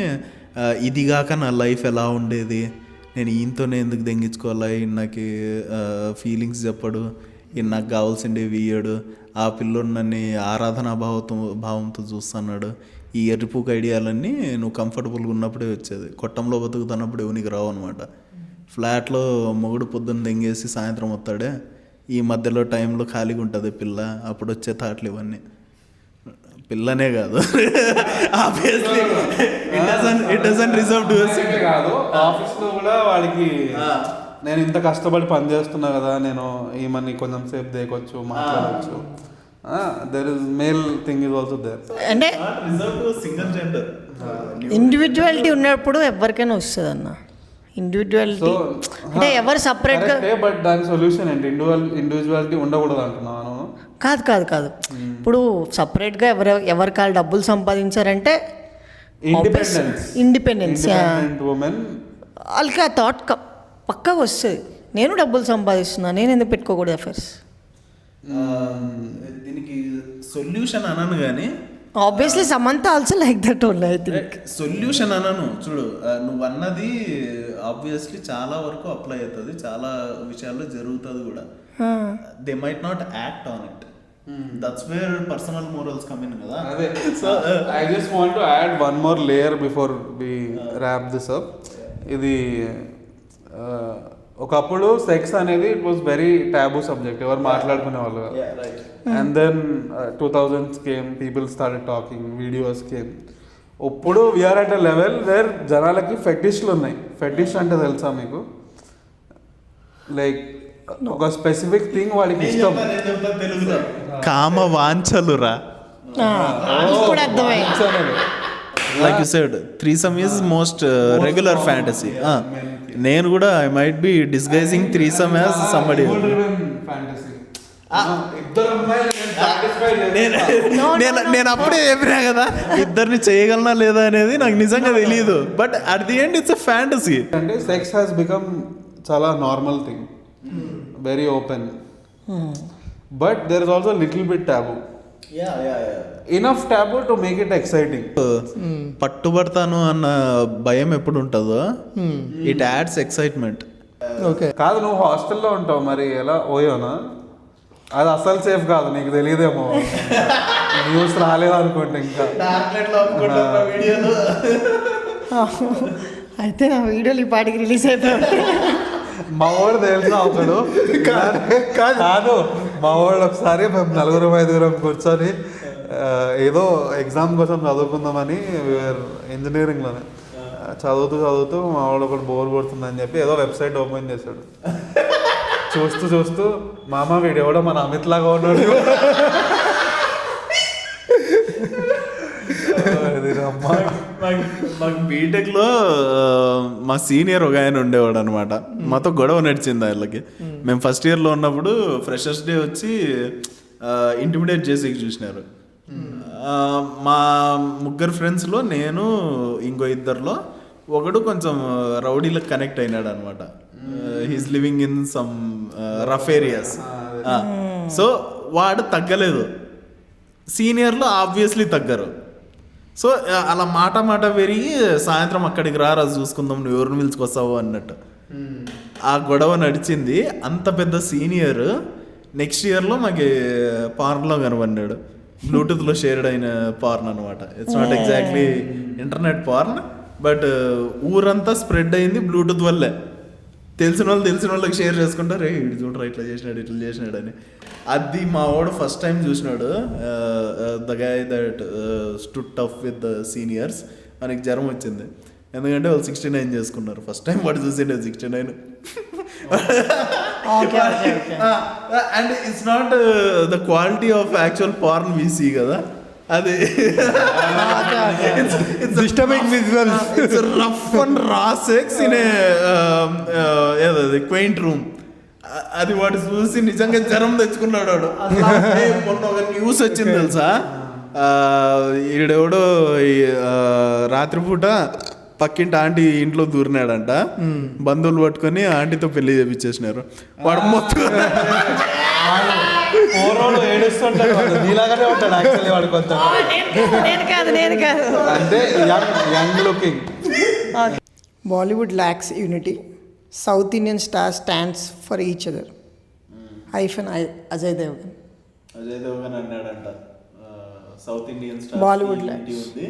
ఇదిగాక నా లైఫ్ ఎలా ఉండేది, నేను ఈయనతోనే ఎందుకు దెంగించుకోవాలా, నాకు ఫీలింగ్స్ చెప్పడు, ఈయన నాకు కావాల్సిండేవి ఇయ్యడు, ఆ పిల్లోడు నన్ను ఆరాధనా భావంతో చూస్తున్నాడు, ఈ ఎర్రిపూక ఐడియాలన్నీ నువ్వు కంఫర్టబుల్గా ఉన్నప్పుడే వచ్చేది. కొట్టంలో బతుకుతున్నప్పుడు ఎవరికి రావు అనమాట. ఫ్లాట్లో మొగుడు పొద్దున్న దెంగేసి సాయంత్రం వస్తాడే, ఈ మధ్యలో టైంలో ఖాళీగా ఉంటుంది పిల్ల, అప్పుడు వచ్చే థాట్లు ఇవన్నీ. పిల్లనే కాదు, obviously it doesn't reserve to us. కాదు, ఆఫీస్లో కూడా వాడికి నేను ఇంత కష్టపడి పని చేస్తున్నా కదా, నేను ఈమెని కొంచెం సేపు దేకొచ్చు, మాట్లాడవచ్చు. There is male thing is also there. అంటే reserve to single gender. Individuality ఉన్నప్పుడు ఎవరికైనా వస్తుంది అన్న. ఇండివిజువాలిటీ అంటే ఎవరు సపరేట్గా. బట్ దాని సొల్యూషన్ ఏంటి? ఇండివిజువాలిటీ ఉండకూడదు అంటున్నాను. కాదు. ఇప్పుడు సపరేట్గా ఎవరి కాళ్ళు డబ్బులు సంపాదించారంటే ఇండిపెండెన్స్ ఉమెన్, వాళ్ళకి ఆ థాట్ పక్కా వస్తుంది. నేను డబ్బులు సంపాదిస్తున్నాను, నేను ఎందుకు పెట్టుకోకూడదు అఫైర్స్. దీనికి సొల్యూషన్ అనను కానీ obviously Samantha also like that only. I think solution అనను. చూడు, నువ్వు అన్నది ఆబ్వియస్లీ చాలా వరకు అప్లై అవుతుంది, చాలా విషయాల్లో జరుగుతుంది కూడా. They might not act on it. That's where personal morals come in కదా. So I just want to add one more layer before we wrap this up. ఇది ఒకప్పుడు సెక్స్ అనేది it was very taboo subject, ఎవరు మాట్లాడుకునే వాళ్ళు. And then 2000s came, people started talking, videos came. ఇప్పుడు we're at a level where జనాలకి ఫెటిష్లు ఉన్నాయి. ఫెటిష్ అంటే తెలుసా మీకు? లైక్ ఒక స్పెసిఫిక్ థింగ్ వాడికి ఇష్టం. కామ వాంఛలురా. Like you said, threesome is most regular fantasy. నేను కూడా I might be disguising threesome as somebody. Fantasy. ఇద్దరు అమ్మాయిలు నేను అప్పుడే చెప్పినా కదా ఇద్దరిని చేయగలనా లేదా అనేది నాకు నిజంగా తెలియదు. But at the end it's a fantasy. అంటే సెక్స్ హ్యాస్ బికమ్ చాలా normal thing, very open, but there is also little bit taboo, enough taboo to make it exciting. పట్టుబడతాను అన్న భయం ఎప్పుడు ఉంటుందో ఇట్ యాడ్స్ ఎక్సైట్మెంట్. ఓకే. కాదు, నువ్వు హాస్టల్లో ఉంటావు, మరి ఎలా ఓయోనా? అది అసలు సేఫ్ కాదు, నీకు తెలియదేమో, న్యూస్ రాలేదు అనుకోండి ఇంకా. అయితే నా వీడియోలు ఈ పాటికి రిలీజ్ అయిపోయాయి. మా వాడు తెలుసా ఒకడు, కాదు మా వాడు ఒకసారి మేము 4-5 కూర్చొని ఏదో ఎగ్జామ్ కోసం చదువుకుందామని ఇంజనీరింగ్లోనే చదువుతూ మా వాడు ఒకటి బోర్ కొడుతుందని చెప్పి ఏదో వెబ్సైట్ ఓపెన్ చేశాడు. చూస్తూ మామ వీడు ఎవడో మన అమిత్ లాగా ఉన్నాడు. మాకు బీటెక్లో మా సీనియర్ ఒక ఆయన ఉండేవాడు అనమాట. మాతో గొడవ నడిచింది వాళ్ళకి. మేము ఫస్ట్ ఇయర్లో ఉన్నప్పుడు ఫ్రెషర్స్ డే వచ్చి ఇంటిమిడేట్ చేసి చూసినారు. మా ముగ్గురు ఫ్రెండ్స్లో నేను ఇంకో ఇద్దరిలో ఒకడు కొంచెం రౌడీలకు కనెక్ట్ అయినాడు అనమాట. He's living in some rough areas. So వాడు తగ్గలేదు, సీనియర్లు ఆబ్వియస్లీ తగ్గరు. సో అలా మాట పెరిగి సాయంత్రం అక్కడికి రారా చూసుకుందాం, నువ్వు ఎవరిని పిలుచుకొస్తావు అన్నట్టు ఆ గొడవ నడిచింది. అంత పెద్ద సీనియర్ నెక్స్ట్ ఇయర్లో మాకు పార్న్లో కనబడ్డాడు. బ్లూటూత్లో షేర్డ్ అయిన పార్న్ అనమాట. It's not exactly internet porn, but ఊరంతా స్ప్రెడ్ అయింది బ్లూటూత్ వల్లే. తెలిసిన వాళ్ళకి షేర్ చేసుకుంటారు, ఇటు చూడరా ఇట్లా చేసినాడు అని. అది మా వాడు ఫస్ట్ టైం చూసినాడు. The guy that stood tough with the seniors. మనకి జ్వరం వచ్చింది, ఎందుకంటే వాళ్ళు 69 చేసుకున్నారు. ఫస్ట్ టైం వాడు చూసిండే 69. And it's not the quality of actual porn we see కదా, అది disturbing visuals. It's rough and raw sex in ఏదది క్వైంట్ రూమ్. అది వాడు చూసి నిజంగా జ్వరం తెచ్చుకున్నాడు వాడు. మొన్న ఒక న్యూస్ వచ్చింది తెలుసా, ఈడెవడో రాత్రిపూట పక్కింటి ఆంటీ ఇంట్లో దూరినాడంట. బంధువులు పట్టుకొని ఆంటీతో పెళ్లి చేపించేసినారు. వాడు మొత్తం ఏడుస్తుంటాడు, నీలాగానే ఉంటాడు యాక్చువల్లీ వాడు కొంచెం. నేను కాదు. అంటే young looking. Bollywood lacks unity, south Indian star stands for each other. Hyphen Ajay Devgan అన్నాడంట సౌత్ ఇండియన్ బాలీవుడ్ ఉంది,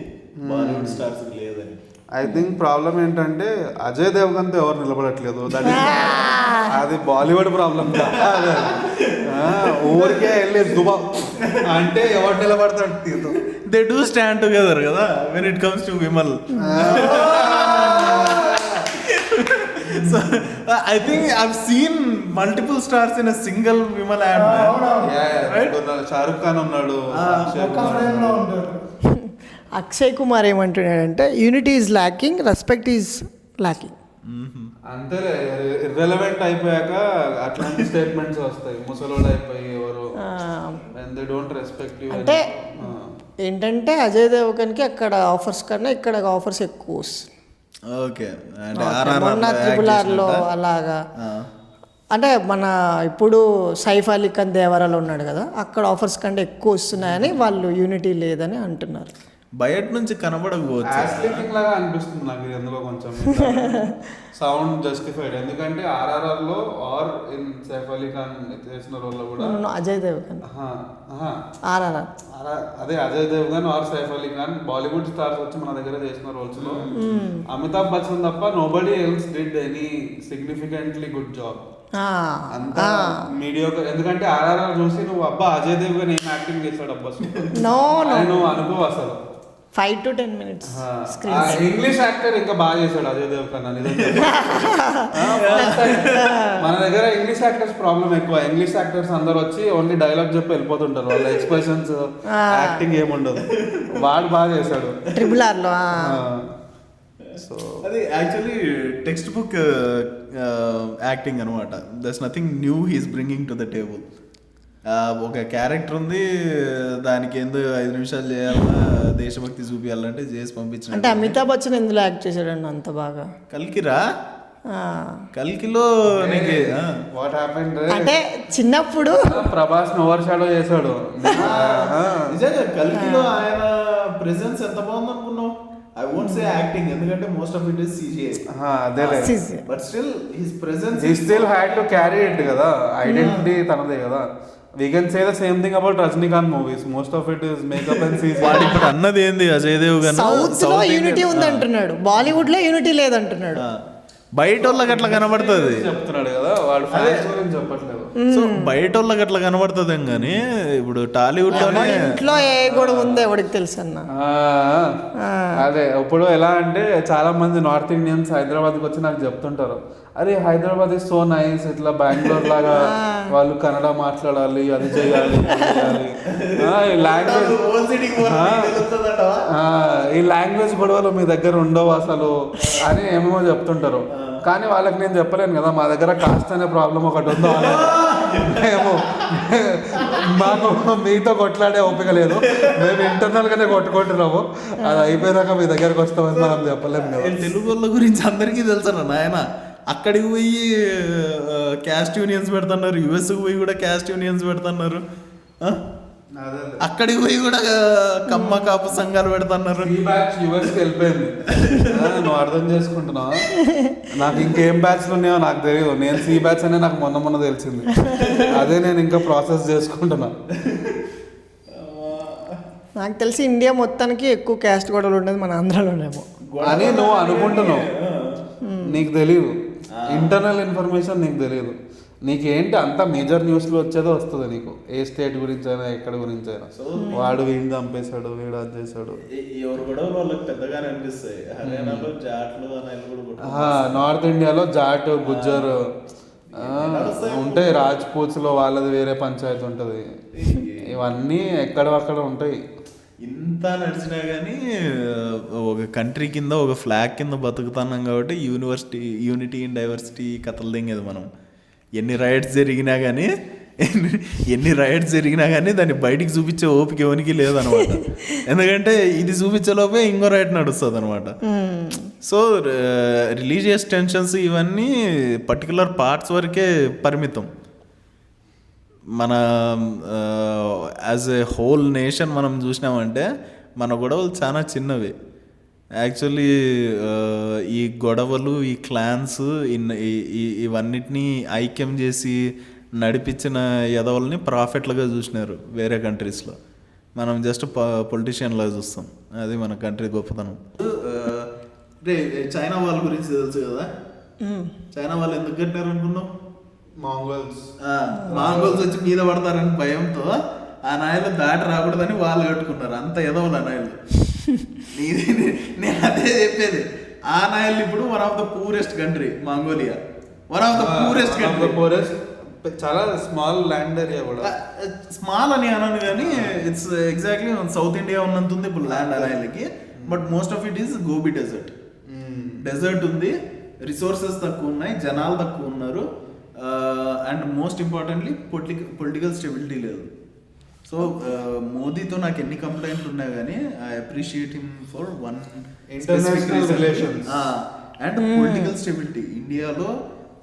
బాలీవుడ్ స్టార్స్ లేదని. ఐ థింక్ ప్రాబ్లం ఏంటంటే అజయ్ దేవగన్తో ఎవరు నిలబడట్లేదు. అది బాలీవుడ్ ప్రాబ్లం. ఊరికే వెళ్ళి దుబా అంటే ఎవరు నిలబడతాడు. దే డూ స్టాండ్ టుగెదర్ కదా when it comes to Vimal. So I think I've seen multiple stars in a single Vimal ad. Right? Shahrukh Khan ఉన్నాడు. అక్షయ్ కుమార్ ఏమంటున్నాడంటే unity is lacking, respect is lacking. అంతే, ఇర్రెలవెంట్ అయిపోయాక అట్లాంటి స్టేట్మెంట్స్ వస్తాయి. ముసలోడు అయిపోయి ఎవరు దే డోంట్ రెస్పెక్ట్ యూ అంటే ఏంటంటే అజయ్ దేవగన్కి అక్కడ ఆఫర్స్ కన్నా ఇక్కడ ఆఫర్స్ ఎక్కువ వస్తాయి. ఓకే, మొన్న RRR అలాగా. అంటే మన ఇప్పుడు సైఫ్ అలీ ఖాన్ దేవరాలో ఉన్నాడు కదా, అక్కడ ఆఫర్స్ కంటే ఎక్కువ వస్తున్నాయని వాళ్ళు యూనిటీ లేదని అంటున్నారు. బయట నుంచి కనబడకపోవచ్చు, లాగా అనిపిస్తుంది నాకు ఎందులో కొంచెం సౌండ్ జస్టిఫైడ్. ఎందుకంటే RRRలో ఆర్ ఇన్ సైఫ్ అలీ ఖాన్ చేసిన రోల్లో కూడా అజయ్ దేవగన్ RRR అదే Ajay Devgan are Saif Ali Khan Bollywood stars వచ్చి మన దగ్గర చేసిన రోల్స్ లో అమితాబ్ బచ్చన్ తప్ప nobody else did any significantly good job. అంతా మీడియోకర్. ఎందుకంటే RRR చూసి నువ్వు అబ్బా అజయ్ దేవగన్ ఏం యాక్టింగ్ చేస్తాడు అబ్బా నువ్వు అనుకో అసలు 5 to 10 minutes ఇంగ్లీష్ యాక్టర్ ఇంకా బాగా చేశాడు అజయ్ దేవగన్ అని. మన దగ్గర ఇంగ్లీష్ యాక్టర్స్ ప్రాబ్లం ఎక్కువ. ఇంగ్లీష్ యాక్టర్స్ అందరు వచ్చి ఓన్లీ డైలాగ్ చెప్పి వెళ్ళిపోతుంటారు, వాళ్ళ ఎక్స్ప్రెషన్స్ యాక్టింగ్ ఏముండదు. వాడు బాగా చేశాడు RRR లో. సో అది యాక్చువల్లీ టెక్స్ట్ బుక్ యాక్టింగ్ అనమాట. That's nothing new he's bringing to the table. ఒక క్యారెక్టర్ ఉంది, దానికి ఎందుకు 5 నిమిషాలు చేయాలా, దేశభక్తి చూపించాలంటే చేసి పంపించిన. అంటే అమితాబ్ బచ్చన్ ఎందులో యాక్ట్ చేశాడండి అంత బాగా? కల్కిరా, ఆ. కల్కిలో నీకు వాట్ హ్యాపెండ్ అంటే చిన్నప్పుడు ప్రభాస్ ఓవర్ షాడో చేశాడు. నిజంగా కల్కిలో ఆయన ప్రెసెన్స్ ఎంత బాగుంది అనుకున్నావు? ఐ వోంట్ సే యాక్టింగ్, ఎందుకంటే most of it is CGI, అదేలే, but still his presence he still had to carry it కదా, ఐడెంటిటీ తనదే కదా. We can say the same thing about Rajnikant movies. Most of it is makeup and CGI. వాడు ఇప్పుడు అన్నది ఏంది, అజయ్ దేవ్ గారు south లో యూనిటీ ఉంది అంటున్నాడు, బాలీవుడ్ లో యూనిటీ లేదంటున్నాడు. బయట వాళ్ళకి అట్లా కనబడుతుంది చెప్తున్నాడు కదా, వాడు ఫ్యాన్స్ గురించి చెప్పట్లేదు. సో బయట వాళ్ళకి అట్లా కనబడుతుంది కానీ ఇప్పుడు టాలీవుడ్ లోనే ఇంట్లో ఏ గొడవ ఉందో ఎవరికి తెలుసు అన్న. అదే ఇప్పుడు ఎలా అంటే చాలా మంది నార్త్ ఇండియన్స్ హైదరాబాద్కి వచ్చి నాకు చెప్తుంటారు, అరే హైదరాబాద్ ఇస్ సో నైస్, ఇట్లా బెంగళూరు లాగా వాళ్ళు కన్నడ మాట్లాడాలి, అది చేయాలి, ఈ లాంగ్వేజ్ గొడవలు మీ దగ్గర ఉండవు అసలు అని ఏమేమో చెప్తుంటారు. కానీ వాళ్ళకి నేను చెప్పలేను కదా, మా దగ్గర కాస్ట్ అనే ప్రాబ్లం ఒకటి ఉందో, మేము మాకు మీతో కొట్లాడే ఓపిక లేదు, మేము ఇంటర్నల్గానే కొట్టుకుంటున్నాము, అది అయిపోయినాక మీ దగ్గరకు వస్తామని మనం చెప్పలేము కదా. తెలుగు వాళ్ళ గురించి అందరికీ తెలుసు నాయన. అక్కడికి పోయి క్యాస్ట్ యూనియన్స్ పెడుతున్నారు, యుఎస్కి పోయి కూడా క్యాస్ట్ యూనియన్స్ పెడుతున్నారు, అక్కడికి పోయి కూడా కమ్మ కాపు సంఘాలు పెడుతున్నారు. యుఎస్కి వెళ్ళిపోయింది, నువ్వు అర్థం చేసుకుంటున్నావా? నాకు ఇంకేం బ్యాచ్లు ఉన్నాయో నాకు తెలియదు, నేను సి బ్యాచ్ అనే నాకు మొన్న తెలిసింది, అదే నేను ఇంకా ప్రాసెస్ చేసుకుంటున్నా. నాకు తెలిసి ఇండియా మొత్తానికి ఎక్కువ క్యాస్ట్ గొడవలు ఉండేది మన ఆంధ్రాలోనేమో అని నువ్వు అనుకుంటున్నావు, నీకు తెలియదు, ఇంటర్నల్ ఇన్ఫర్మేషన్ నీకు తెలియదు. నీకేంటి అంత మేజర్ న్యూస్లో వచ్చేదో వస్తుంది నీకు, ఏ స్టేట్ గురించి అయినా ఎక్కడ గురించి అయినా, వాడు వీడిని చంపేశాడు, వీడు అది చేశాడు. ఎవరు కూడా వాళ్ళకి పెద్దగానే అనిపిస్తాయి. హర్యానాలో జాట్లు కూడా, నార్త్ ఇండియాలో జాట్, గుజ్జర్ ఉంటాయి, రాజ్పూత్స్లో వాళ్ళది వేరే పంచాయతీ ఉంటుంది, ఇవన్నీ ఎక్కడక్కడ ఉంటాయి. ఇంత నడిచినా కానీ ఒక కంట్రీ కింద ఒక ఫ్లాగ్ కింద బతుకుతున్నాం కాబట్టి యూనిటీ ఇన్ డైవర్సిటీ కథలు దింగేది మనం. ఎన్ని రైట్స్ జరిగినా కానీ దాన్ని బయటికి చూపించే ఓపిక ఎవరికి లేదనమాట. ఎందుకంటే ఇది చూపించేలోపే ఇంకో రైట్ నడుస్తుంది అనమాట. సో రిలీజియస్ టెన్షన్స్ ఇవన్నీ పర్టికులర్ పార్ట్స్ వరకే పరిమితం. మన యాజ్ ఏ హోల్ నేషన్ మనం చూసినామంటే మన గొడవలు చాలా చిన్నవి. యాక్చువల్లీ ఈ గొడవలు, ఈ క్లాన్స్, ఇవన్నిటినీ ఐక్యం చేసి నడిపించిన యదవల్ని ప్రాఫిట్లుగా చూసినారు వేరే కంట్రీస్లో. మనం జస్ట్ పొలిటీషియన్లాగా చూస్తాం. అది మన కంట్రీ గొప్పతనం. చైనా వాళ్ళ గురించి తెలుసు కదా, చైనా వాళ్ళు ఎందుకు కట్టారు అనుకున్నాం? మాంగోల్స్ వచ్చి మీద పడతారని భయంతో ఆ నాయలు దాటి రాకూడదని వాళ్ళు కట్టుకున్నారు. అంత ఎదవలు ఆ నాయలు. నేను అదే చెప్పేది. ఆ నాయలు ఇప్పుడు one of the poorest country Mongolia, one of the poorest country. చాలా స్మాల్ ల్యాండ్ ఏరియా కూడా. స్మాల్ అని అనను కానీ ఇట్స్ ఎగ్జాక్ట్లీ సౌత్ ఇండియా ఉన్నంత ఉంది ఇప్పుడు ల్యాండ్ అనాయలకి. But most of it is Gobi desert ఉంది, రిసోర్సెస్ తక్కువ ఉన్నాయి, జనాలు తక్కువ ఉన్నారు, and most importantly political stability లేదు. సో మోదీతో నాకు ఎన్ని కంప్లైంట్లు ఉన్నాయి కానీ I appreciate him for one international relations and political stability. ఇండియాలో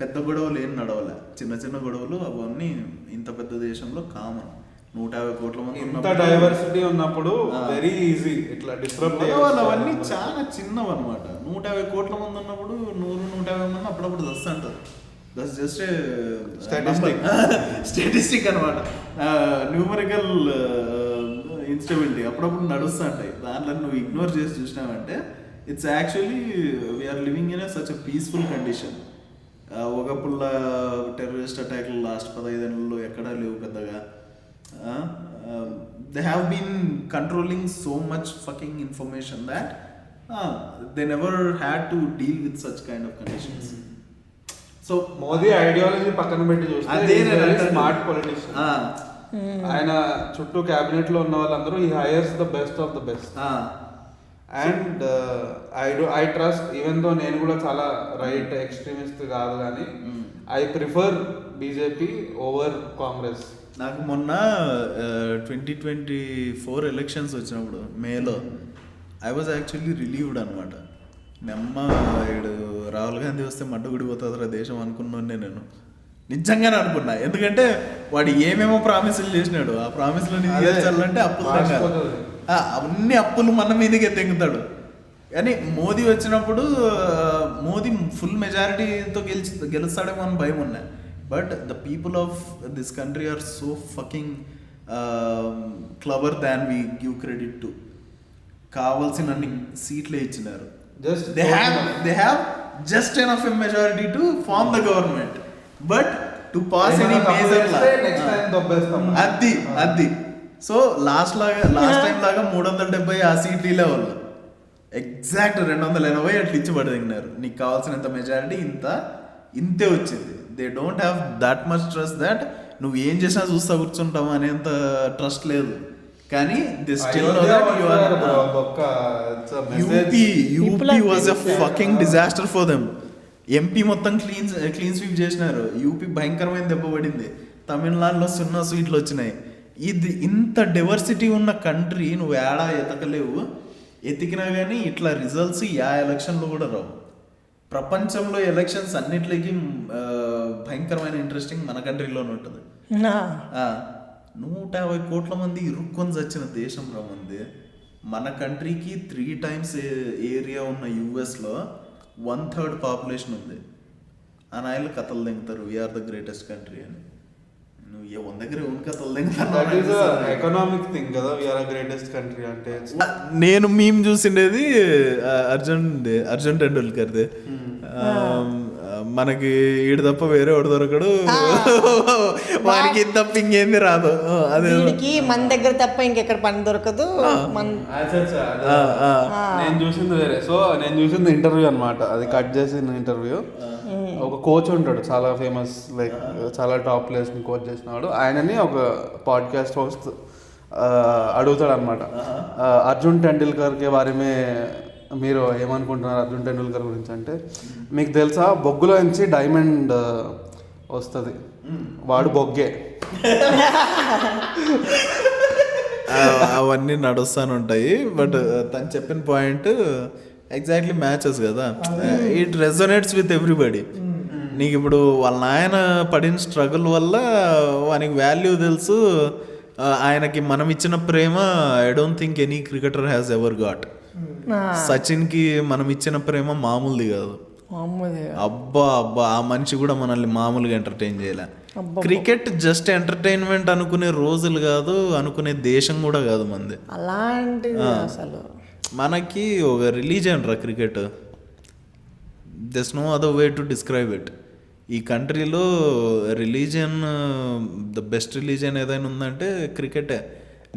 పెద్ద గొడవలు ఏం నడవలే, చిన్న చిన్న గొడవలు అవన్నీ ఇంత పెద్ద దేశంలో కామన్. 150 కోట్ల మంది, ఇంత డైవర్సిటీ ఉన్నప్పుడు వెరీ ఈజీ ఇట్లా డిస్టర్బ్ అవన్నీ చాలా చిన్నవి అనమాట. 150 కోట్ల మంది ఉన్నప్పుడు 100-150 మంది అప్పుడప్పుడు అంటారు. దట్స్ జస్ట్ స్టాటిస్టిక్ అనమాట. న్యూమరికల్ ఇన్స్టెబిలిటీ అప్పుడప్పుడు నడుస్తూ ఉంటాయి. దాంట్లో నువ్వు ఇగ్నోర్ చేసి చూసినావంటే it's actually we're living in such a peaceful condition. ఒకప్పుడుల టెర్రరిస్ట్ అటాక్లు లాస్ట్ 15 ఏళ్ళలో ఎక్కడా లేవు పెద్దగా. They have been controlling so much fucking information that they never had to deal with such kind of conditions. So Modi ideology పక్కన పెట్టి చూస్తే smart politician. ఆయన చుట్టూ క్యాబినెట్ లో ఉన్న వాళ్ళందరూ ఈ hires the best of the best. And I trust, even though నేను కూడా చాలా రైట్ ఎక్స్ట్రీమిస్ట్ కాదు కానీ I prefer BJP over Congress. నాకు మొన్న 2024 ఎలక్షన్స్ వచ్చినప్పుడు మేలో ఐ వాజ్ యాక్చువల్లీ రిలీవ్డ్ అనమాట. ఈడు రాహుల్ గాంధీ వస్తే మడ్డగుడి పోతుందిరా దేశం అనుకున్నాను నేను నిజంగానే అనుకున్నా. ఎందుకంటే వాడు ఏమేమో ప్రామిసులు చేసినాడు, ఆ ప్రామిసులు తీర్చాలంటే అప్పులు అన్ని అప్పులు మన మీదకే తెంగుతాడు. కానీ మోదీ వచ్చినప్పుడు మోదీ ఫుల్ మెజారిటీతో గెలుస్తాడేమో అని భయం ఉన్నాయి. But the people of this country are so fucking clever than we give credit to. కావాల్సిన అన్ని సీట్లే ఇచ్చినారు. They have just enough a majority to form the government, but to pass any major law. Next time దొబ్బేస్తాం. అది so last time లాగా 370 ఆ సీట్లే వాళ్ళు exact 280 అట్లా ఇచ్చి పడదిగినారు. నీకు కావాల్సినంత మెజారిటీ ఇంతే వచ్చింది. They don't have that much trust that నువ్వు ఏం చేసినా చూస్తా కూర్చుంటావు అనేంత ట్రస్ట్ లేదు. కానీ they still know that you are UP was a fucking disaster for them. MP మొత్తం క్లీన్ స్వీప్ చేసినారు. యూపీ భయంకరమైన దెబ్బ పడింది. తమిళనాడులో 0 సీట్లు వచ్చినాయి. ఇది ఇంత డైవర్సిటీ ఉన్న కంట్రీ నువ్వు ఏడా ఎతకలేవు. ఎతికినా కానీ ఇట్లా రిజల్ట్స్ ఎలక్షన్లో కూడా రావు. ప్రపంచంలో ఎలక్షన్స్ అన్నిటికీ భయంకరమైన ఇంట్రెస్టింగ్ మన కంట్రీలోనే ఉంటుంది. 150 కోట్ల మంది ఇరుక్కొని చచ్చిన దేశం రా మంది. మన కంట్రీకి 3 times ఏరియా ఉన్న యూఎస్లో 1/3 పాపులేషన్ ఉంది. ఆ నాయలు కథలు దింగుతారు వీఆర్ ద గ్రేటెస్ట్ కంట్రీ అని. నువ్వు ఎవరి దగ్గర ఉన్న కథలు దింగుతారు. ఎకనామిక్ థింగ్ కదా వీఆర్ గ్రేటెస్ట్ కంట్రీ అంటే. నేను మేము చూసిండేది అర్జున్ టెండూల్కర్ది. మనకి ఈడు తప్ప వేరే వాడు దొరకడు, వారికి తప్ప ఇంకేంది రాదు. అదే మన దగ్గర తప్ప ఇంకెక్కడ పని దొరకదు. నేను చూసింది వేరే. సో నేను చూసింది ఇంటర్వ్యూ అనమాట. అది కట్ చేసిన ఇంటర్వ్యూ. ఒక కోచ్ ఉంటాడు చాలా ఫేమస్, లైక్ చాలా టాప్ ప్లేయర్స్ని కోచ్ చేసినాడు. ఆయనని ఒక పాడ్కాస్ట్ హోస్ట్ అడుగుతాడు అనమాట, అర్జున్ టెండూల్కర్కి వారిమే మీరు ఏమనుకుంటున్నారు అర్జున్ టెండూల్కర్ గురించి అంటే, మీకు తెలుసా బొగ్గులో నుంచి డైమండ్ వస్తుంది, వాడు బొగ్గే. అవన్నీ నడుస్తాను ఉంటాయి. బట్ తను చెప్పిన పాయింట్ ఎగ్జాక్ట్లీ మ్యాచెస్ కదా. It resonates with everybody. నీకు ఇప్పుడు వాళ్ళ నాయన పడిన స్ట్రగుల్ వల్ల వానికి వాల్యూ తెలుసు. ఆయనకి మనం ఇచ్చిన ప్రేమ I don't think any cricketer has ever got. సచిన్కి మనం ఇచ్చిన ప్రేమ మామూలుది కాదు. అబ్బా ఆ మనిషి కూడా మనల్ని మామూలుగా ఎంటర్టైన్ చేయలే. క్రికెట్ జస్ట్ ఎంటర్టైన్మెంట్ అనుకునే రోజులు కాదు, అనుకునే దేశం కూడా కాదు మంది. అలాంటిది అసలు మనకి ఒక రిలీజియన్ రా cricket. There's no other way to describe it. ఈ కంట్రీలో రిలీజియన్, ద బెస్ట్ రిలీజియన్ ఏదైనా ఉందంటే క్రికెటే.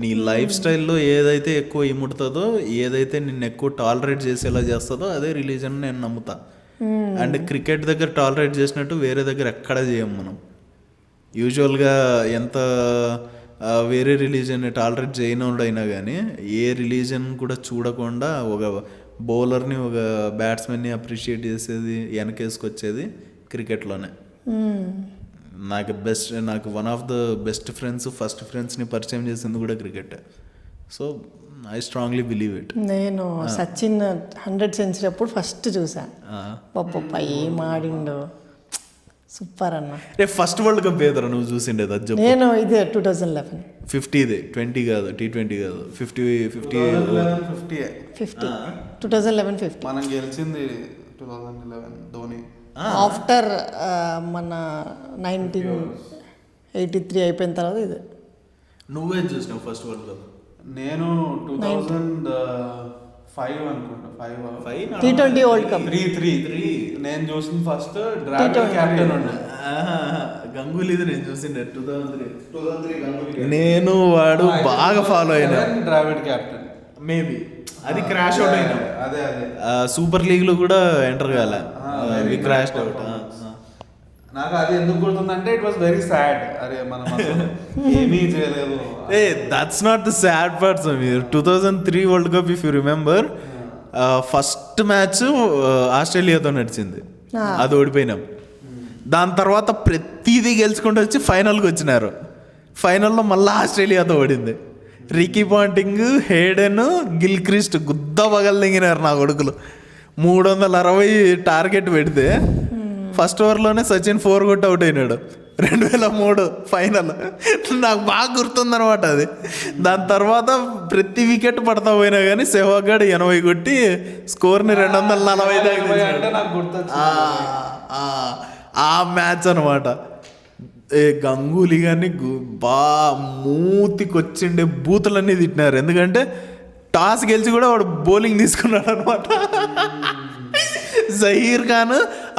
నీ లైఫ్ స్టైల్లో ఏదైతే ఎక్కువ ఇముడుతుందో, ఏదైతే నిన్ను ఎక్కువ టాలరేట్ చేసేలా చేస్తుందో అదే రిలీజన్ నేను నమ్ముతా. అండ్ క్రికెట్ దగ్గర టాలరేట్ చేసినట్టు వేరే దగ్గర ఎక్కడ చేయం మనం. యూజువల్గా ఎంత వేరే రిలీజన్ని టాలరేట్ చేయనోడైనా కానీ ఏ రిలీజన్ కూడా చూడకుండా ఒక బౌలర్ని ఒక బ్యాట్స్మెన్ని అప్రిషియేట్ చేసేది, వెనకేసుకొచ్చేది క్రికెట్లోనే. నాకు one of the best friends, first ఫ్రెండ్స్ని పరిచయం చేసింది కూడా cricket. So I strongly believe it. నేను సచిన్ 100 సెంచరీ అప్పుడు ఫస్ట్ చూసాను. పప్ప ఏం ఆడిండు, సూపర్ అన్న. రే ఫస్ట్ వరల్డ్ కప్ ఏదరా నువ్వు చూసిండేది? అది చెప్పు. నేను ఇదే 2011 50ది, 20 కాదు, T20 కాదు, 50 2011 మనం గెలిచింది 2011 ధోని. ఆఫ్టర్ మన 1983 అయిపోయిన తర్వాత ఇది. నువ్వే చూసినావు ఫస్ట్ వరల్డ్ కప్? నేను 2005 అనుకుంటా. 5 T20 వరల్డ్ కప్ 3 నేను చూసింది ఫస్ట్. డ్రావిడ్ కెప్టెన్ ఉండే. గంగూలీది నేను చూసిండే 2003 నేను వాడు బాగా ఫాలో అయినా. డ్రావిడ్ కెప్టెన్ మేబీ అది క్రాష్ అవుట్ అయినా. అదే సూపర్ లీగ్ లో కూడా ఎంటర్ కాలే, క్రాష్ అవుట్. నాకు అది ఎందుకు గుర్తుందంటే ఇట్ వాస్ వెరీ సాడ్. అరే మనం ఏమీ చేయలేదు. That's not the sad part Sameer. 2003 world cup if you remember, first match ఆస్ట్రేలియాతో నడిచింది, అది ఓడిపోయినాం. దాని తర్వాత ప్రతిదీ గెలుచుకుంటూ వచ్చి ఫైనల్కి వచ్చినారు. ఫైనల్లో మళ్ళీ ఆస్ట్రేలియాతో ఓడింది. రికీ పాంటింగ్, హేడెన్, గిల్క్రిస్ట్ గుద్ద పగలదింగినారు నా కొడుకులు. 360 టార్గెట్ పెడితే ఫస్ట్ ఓవర్లోనే సచిన్ 4 కొట్టి అవుట్ అయినాడు. 2003 ఫైనల్ నాకు బాగా గుర్తుందనమాట అది. దాని తర్వాత ప్రతి వికెట్ పడతా పోయినా కానీ సెహ్వాగ్ గడ్ 80 కొట్టి స్కోర్ని 240 దాకా అంటే నాకు గుర్తొచ్చింది ఆ మ్యాచ్ అనమాట. గంగూలీ కానీ మూతికొచ్చిండే బూతులన్నీ తిట్టినారు. ఎందుకంటే టాస్ గెలిచి కూడా వాడు బౌలింగ్ తీసుకున్నాడు అనమాట. జహీర్ ఖాన్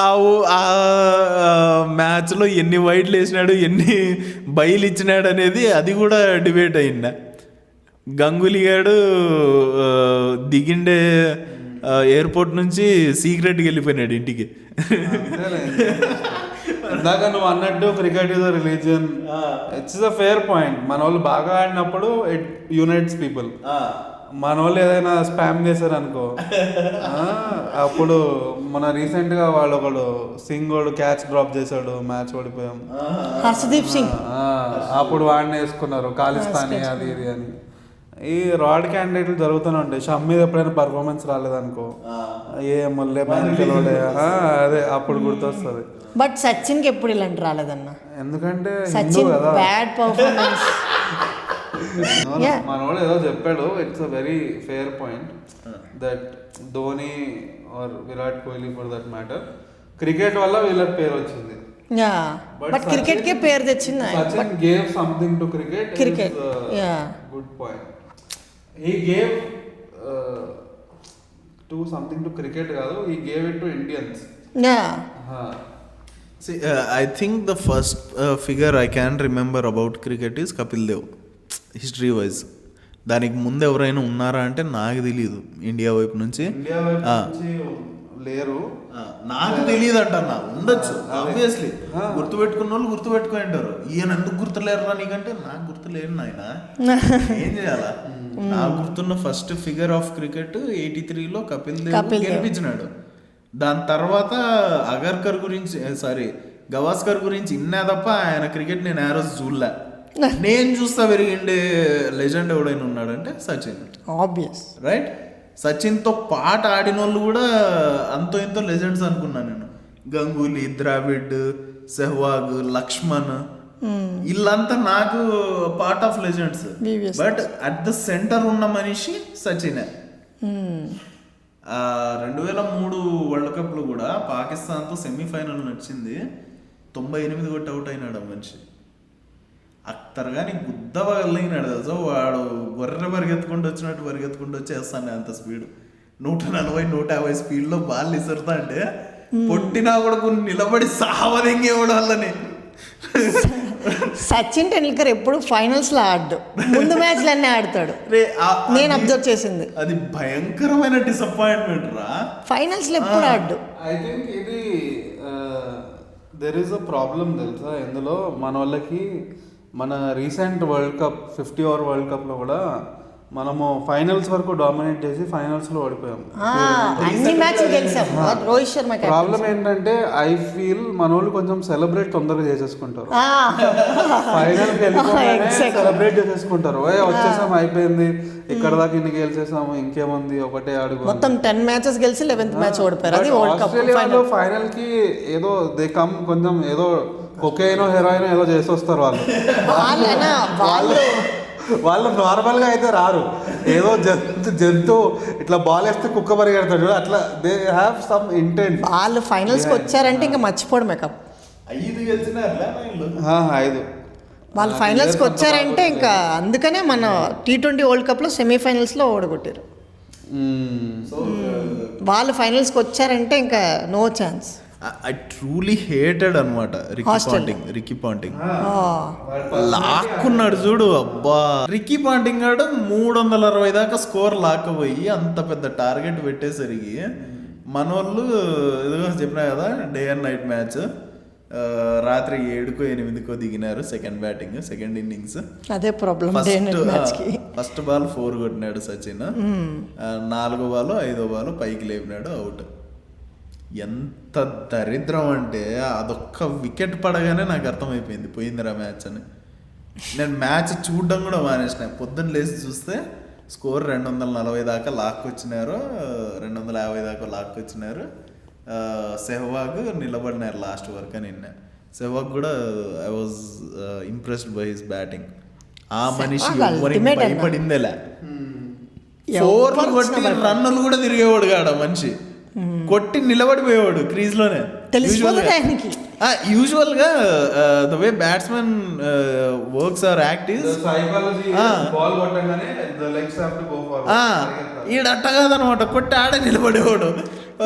ఆ మ్యాచ్లో ఎన్ని వైడ్లు వేసినాడు, ఎన్ని బయలు ఇచ్చినాడు అనేది అది కూడా డిబేట్ అయిందా. గంగూలీ గారు దిగిండే ఎయిర్పోర్ట్ నుంచి సీక్రెట్గా వెళ్ళిపోయినాడు ఇంటికి. ఇందాక నువ్వు అన్నట్టు cricket is a religion, it's a fair point. మన వాళ్ళు బాగా ఆడినప్పుడు ఇట్ యునైట్స్ పీపుల్. మన వాళ్ళు ఏదైనా స్పామ్ చేశారు అనుకో, అప్పుడు మన రీసెంట్గా వాళ్ళు ఒకడు సింగ్ వాడు క్యాచ్ డ్రాప్ చేశాడు, మ్యాచ్ ఓడిపోయాం. హర్షదీప్ సింగ్ అప్పుడు వాడిని వేసుకున్నారు ఖాళిస్తానీ అది ఇది అని. ఈ రాడ్ క్యాండిడేట్లు జరుగుతూనే ఉంటాయి. షమ్మీ ఎప్పుడైనా పర్ఫార్మెన్స్ రాలేదనుకో, ఏ ముల్లే పనికిలోడే అదే అప్పుడు గుర్తొస్తుంది. బట్ సచిన్కి ఎప్పుడు ఇలాంటి రాలేదన్న, ఎందుకంటే సచిన్ బ్యాడ్ పర్ఫార్మెన్స్. మనోడు ఏదో చెప్పాడు, it's a very fair point that Dhoni or Virat Kohli for that matter cricket వల్ల వీళ్ళకి పేరు వచ్చింది. బట్ క్రికెట్ కే పేరు తెచ్చింది. Sachin gave something to cricket. Good point. He gave to something to cricket కాదు, he gave it to Indians. See, I think the first figure I can remember about cricket is Kapil Dev, history wise. దానికి ముందు ఎవరైనా ఉన్నారా అంటే నాకు తెలియదు. India వైపు నుంచి లేరు, నాకు తెలియదు అంటన్నా. ఉండొచ్చు ఆబ్వియస్లీ, గుర్తుపెట్టుకున్న వాళ్ళు గుర్తుపెట్టుకుంటారు. ఈయన ఎందుకు గుర్తులేరురా నీకంటే నాకు గుర్తులేరు నాయన, ఏం చేయాలా. నాకు గుర్తున్న ఫస్ట్ ఫిగర్ ఆఫ్ క్రికెట్ 83లో కపిల్ దేవ్ గెలిపించినాడు. దాని తర్వాత అగర్కర్ గురించి గవాస్కర్ గురించి ఇన్నా తప్ప ఆయన క్రికెట్ నేను ఆ రోజు చూడలే. నేను చూస్తా పెరిగిండే లెజెండ్ ఎవడైనా ఉన్నాడంటే సచిన్, ఆబ్వియస్ రైట్. సచిన్తో పాట ఆడిన వాళ్ళు కూడా అంతో ఇంతో లెజెండ్స్ అనుకున్నాను నేను. గంగూలీ, ద్రావిడ్, సెహ్వాగ్, లక్ష్మణ్, వీళ్ళంతా నాకు part of legends. But at the centre ఉన్న మనిషి సచినే. 2003 వరల్డ్ కప్లో కూడా పాకిస్తాన్తో సెమీఫైనల్ నడిచింది, 98 కొట్టి అవుట్ అయినాడు ఆ మనిషి. అత్తరుగా నీకు గుద్ద పగలైనాడు తెలుసా. వాడు గొర్రె పరిగెత్తుకుంటూ వచ్చేస్తాను అంత స్పీడ్, 140-150 స్పీడ్లో బాల్ ఇసురుతా అంటే పొట్టినా కూడా కొన్ని నిలబడి సావదెంగేవాడు వాళ్ళని. సచిన్ టెండూల్కర్ ఎప్పుడు ఫైనల్స్ లో ఆడు, ముందు మ్యాచ్లు అన్నీ ఆడతాడు. నేను అబ్జర్వ్ చేసింది అది భయంకరమైన డిసప్పాయింట్మెంట్ రా. ఫైనల్స్ లో ఎప్పుడు ఆడు. ఐ థింక్ ఇది దెర్ ఈస్ అ ప్రాబ్లం తెలుసా ఇందులో. మన వాళ్ళకి మన recent world cup 50 over world కప్లో కూడా మనము ఫైనల్స్ వరకు డామినేట్ చేసి ఫైనల్స్లో ఓడిపోయాం. అన్ని మ్యాచ్లు గెలిచాం. రోహిత్ శర్మ ప్రాబ్లం ఏంటంటే ఐ ఫీల్ మన వాళ్ళు కొంచెం సెలబ్రేట్ తొందరగా చేసేసుకుంటారు. ఫైనల్కి వెళ్ళిపోయి సెలబ్రేట్ చేసేసుకుంటారు. వచ్చేసాం, అయిపోయింది, ఇక్కడ దాకా ఇన్ని గెలిచేసాము, ఇంకేముంది, ఒకటే అడుగు. మొత్తం 10 మ్యాచెస్ గెలిచి 11th మ్యాచ్ ఓడిపోయారు. అది వరల్డ్ కప్ ఫైనల్ కి ఏదో దే కమ్ కొంచెం ఏదో కొకైనో హెరాయినో ఏదో చేసి వస్తారు వాళ్ళు నార్మల్గా అయితే రారు. ఏదో జంతువు ఇట్లా బాల్ వేస్తే కుక్క పరిగెడతాడు అట్లా. They have some intent. వాళ్ళు ఫైనల్స్కి వచ్చారంటే ఇంకా మర్చిపోవడం మేకప్. 5 గెలిచినారు 5. వాళ్ళు ఫైనల్స్కి వచ్చారంటే ఇంకా అందుకనే మన T20 వరల్డ్ కప్లో సెమీఫైనల్స్లో ఓడగొట్టారు. వాళ్ళు ఫైనల్స్కి వచ్చారంటే ఇంకా no chance. I truly hated అనమాట రికీ పాంటింగ్. లాక్కున్నాడు చూడు, అబ్బా. రికీ పాంటింగ్ గాడు 360 దాకా స్కోర్ లాక్కపోయి అంత పెద్ద టార్గెట్ పెట్టేసరికి మనోళ్ళు ఏదో చెప్పినా కదా, డే అండ్ నైట్ మ్యాచ్, రాత్రి 7కో 8కో దిగినారు సెకండ్ ఇన్నింగ్స్. అదే ప్రాబ్లం. ఫస్ట్ బాల్ 4 కొట్టినాడు సచిన్, 4వ బాల్ 5వ బాల్ పైకి లేపినాడు, అవుట్. ఎంత దరిద్రం అంటే అదొక్క వికెట్ పడగానే నాకు అర్థమైపోయింది పోయిందిరా మ్యాచ్ అని. నేను మ్యాచ్ చూడడం కూడా మానేసిన. పొద్దున్న లేచి చూస్తే స్కోర్ 240 దాకా లాక్కొచ్చినారు, 250 దాకా లాక్కొచ్చినారు. సెహ్వాగ్ నిలబడినారు లాస్ట్ వరకు అని నిన్న. సెహ్వాగ్ కూడా I was impressed by his batting. ఆ మనిషి ఎవరికి భయపడిందేలే. 4 కొట్టి రన్నులు కూడా తిరిగేవాడు కాడ మనిషి, కొట్టి నిలబడిపోయేవాడు క్రీజ్ లోనే. యూజువల్ గా the way batsmen works or act is ఈడట్ట కాదనమాట, కొట్టి ఆడే నిలబడేవాడు.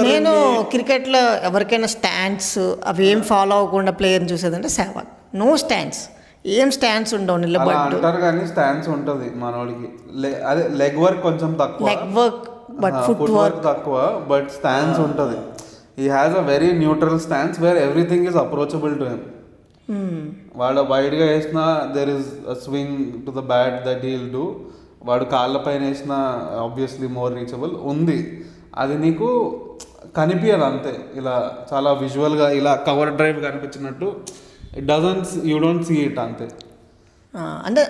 నేను క్రికెట్లో ఎవరికైనా స్టాండ్స్ అవి ఏం ఫాలో అవ్వకుండా ప్లేయర్ని చూసేదంటే సెహ్వాగ్. నో స్టాండ్స్, ఏం స్టాండ్స్ ఉండవు, నిలబడ్డు అంటారు కానీ స్టాండ్స్ ఉంటుంది మనోడికి. అదే లెగ్ వర్క్ కొంచెం తక్కువ, leg work but foot work తక్కువ, బట్ స్టాండ్స్ ఉంటుంది. He has a very neutral stance where everything is approachable to him. వాడు వైడ్గా వేసినా there is a swing to the bat that he will do. వాడు కాళ్ళ పైన వేసినా ఆబ్వియస్లీ మోర్ రీచబుల్ ఉంది. అది నీకు కనిపించదు అంతే, ఇలా చాలా విజువల్గా ఇలా కవర్ డ్రైవ్ కనిపించినట్టు యూ డోంట్ సీ ఇట్ అంతే. అంటే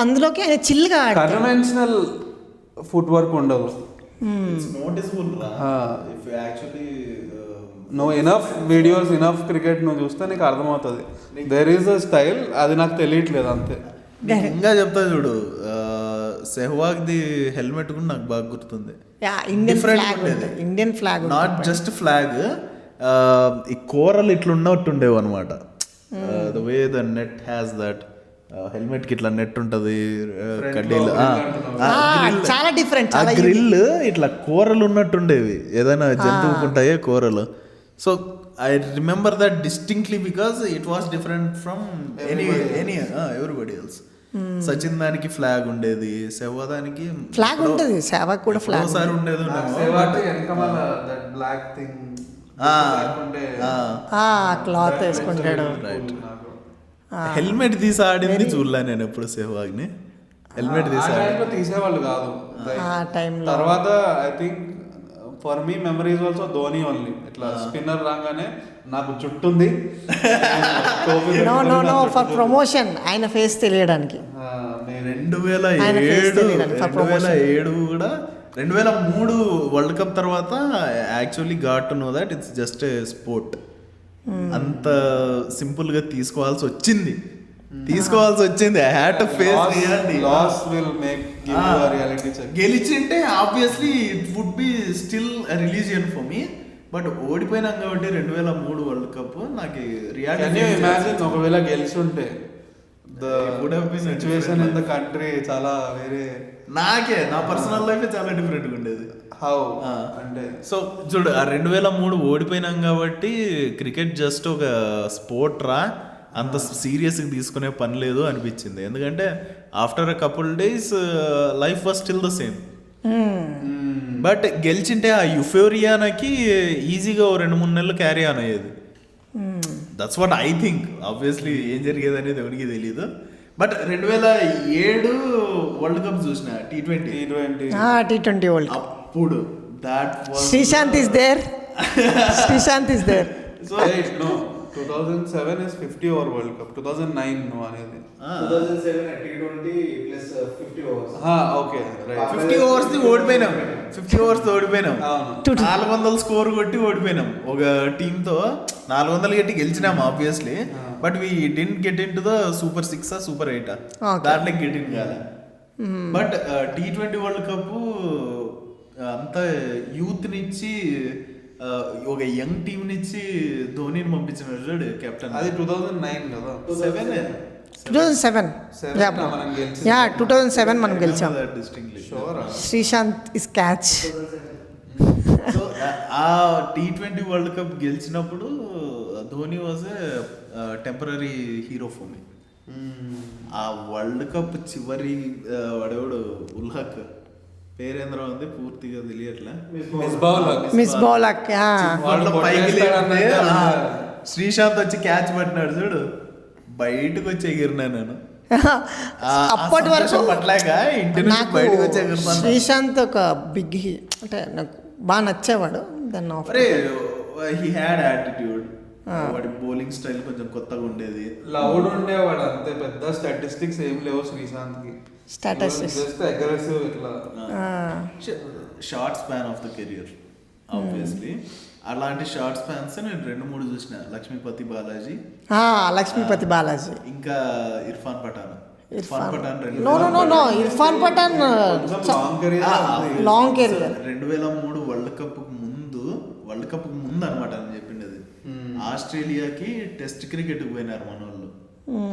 అందులోకి ఆయన చిల్గా కన్వెన్షనల్ ఫుట్ వర్క్ ఉండదు. నోటిసబుల్ యాక్చువల్లీ నువ్వు ఇనఫ్ వీడియోస్ ఇనఫ్ క్రికెట్ నువ్వు చూస్తే నీకు అర్థమవుతుంది. దెర్ ఈస్ అ స్టైల్, అది నాకు తెలియట్లేదు అంతే. ఇంకా చెప్తా చూడు, సెహ్వాగ్ ది హెల్మెట్ కూడా నాకు బాగా గుర్తుంది. Indian flag, not just flag, ఈ కూరలు ఇట్లా ఉన్నట్టుండేవి అనమాట. The way the net has that helmet కి ఇట్లా నెట్ ఉంటది, కడ్డీలు, చాలా డిఫరెంట్. ఆ గ్రిల్ ఇట్లా కూరలు ఉన్నట్టుండేవి, ఏదైనా జంతువుకు ఉంటాయే కూరలు. So I remember that distinctly because it was different from any everybody else. Sachin దానికి ఫ్లాగ్ ఉండేది, సెహ్వాగ్ దానికి ఫ్లాగ్ ఉంటుంది, సెహ్వాగ్ కూడా ఫ్లాగ్ ఒకసారి ఉండేది. క్లాత్ వేసుకుంటాడు. రైట్, హెల్మెట్ తీసి ఆడింది చూడలే నేను ఎప్పుడు సెహ్వాగ్ ని. హెల్మెట్ తీసేవాళ్ళు కాదు తర్వాత. I think for me memories also Dhoni only. ఇట్లా స్పిన్నర్ రాగానే నాకు చుట్టుంది ఫర్ ప్రమోషన్, ఆయన ఫేస్ తెలియడానికి. 2007 కూడా 2003 వరల్డ్ కప్ తర్వాత actually got to know that it's just a sport. అంత సింపుల్ గా తీసుకోవాల్సి వచ్చింది. I had to face loss will make give you a reality check. గెలిచింటే obviously it would be still religion for me, but ఓడిపోయినాం కాబట్టి 2003 world cup నాకు reality. Imagine ఒకవేళ గెలిచుంటే situation in the country చాలా వేరే. నా పర్సనల్ లైఫ్ చాలా డిఫరెంట్గా ఉండేది. హౌ అంటే సో చూడు, ఆ 2003 ఓడిపోయినాం కాబట్టి క్రికెట్ జస్ట్ ఒక స్పోర్ట్ రా, అంత సీరియస్గా తీసుకునే పని లేదు అనిపించింది. ఎందుకంటే after a couple days life was still the same. But గెలిచింటే ఆ యుఫోరియాకి ఈజీగా 2-3 నెలలు క్యారీ ఆన్ అయ్యేది. That's what I think. Obviously ఏం జరిగేది అనేది ఎవరికి తెలియదు. బట్ 2007 వరల్డ్ కప్ చూసిన T20 వరల్డ్ కప్, అప్పుడు that was Sreesanth is there. So 2007 is 50 over World Cup. 2009 no అనేది 2007 T20 plus 50 overs. Okay, right. 50 overs ది ఓడిపోయినాం. 50 overs తో ఓడిపోయినాం. 400 స్కోర్ కొట్టి ఓడిపోయినాం. ఒక టీమ్ తో 400 కొట్టి గెలిచినాం ఆబ్వియస్లీ. But we didn't get into the super 6 super 8 దాంట్లో గెట్ ఇన్ కాలే. బట్ T20 వరల్డ్ కప్ అంతా యూత్ నుంచి ఒక యంగ్ టీమ్ నుంచి ధోనిని పంపించినాడు చూడు కెప్టెన్. అది 2009 కదా, 2007 మనం గెలిచాం. Sreesanth is catch. ఆ T20 వరల్డ్ కప్ గెలిచినప్పుడు Dhoni was a temporary hero for me. ఆ వరల్డ్ కప్ చివరి వాడేవాడు ఉల్హక్, పేరేంద్ర ఉంది పూర్తిగా తెలియట్లే, మిస్బౌల్ హక్. పైకి లేదంటే శ్రీశాంత్ వచ్చి క్యాచ్ పట్టినాడు చూడు, బయటకు వచ్చి ఎగిరినా నేను. అప్పటి వరకు పట్టలేక ఇంటి నుంచి బయటకు వచ్చి ఎగిరినా. శ్రీశాంత్ ఒక బిగ్ అంటే నాకు బాగా నచ్చేవాడు. దాన్ని హీ హ్యాడ్ యాటిట్యూడ్. వాడి బౌలింగ్ స్టైల్ కొంచెం కొత్తగా ఉండేది. లౌడ్ ఉండేవాడు అంతే, పెద్ద స్టాటిస్టిక్స్ ఏం లేవు శ్రీశాంత్ కి. Statistics. జస్ట్ అగ్రెసివ్ ఇట్లా. Short span of the career obviously. అలాంటి షార్ట్ స్పాన్స్ నేను 2-3 చూసిన. లక్ష్మీపతి బాలాజీ, లక్ష్మీపతి బాలాజీ, ఇంకా Irfan Pathan. Irfan Pathan no Irfan Pathan long career. Long career. 2003 world cup ముందు అనమాట అని చెప్పింది అది. ఆస్ట్రేలియాకి టెస్ట్ క్రికెట్ పోయినారు మన వాళ్ళు.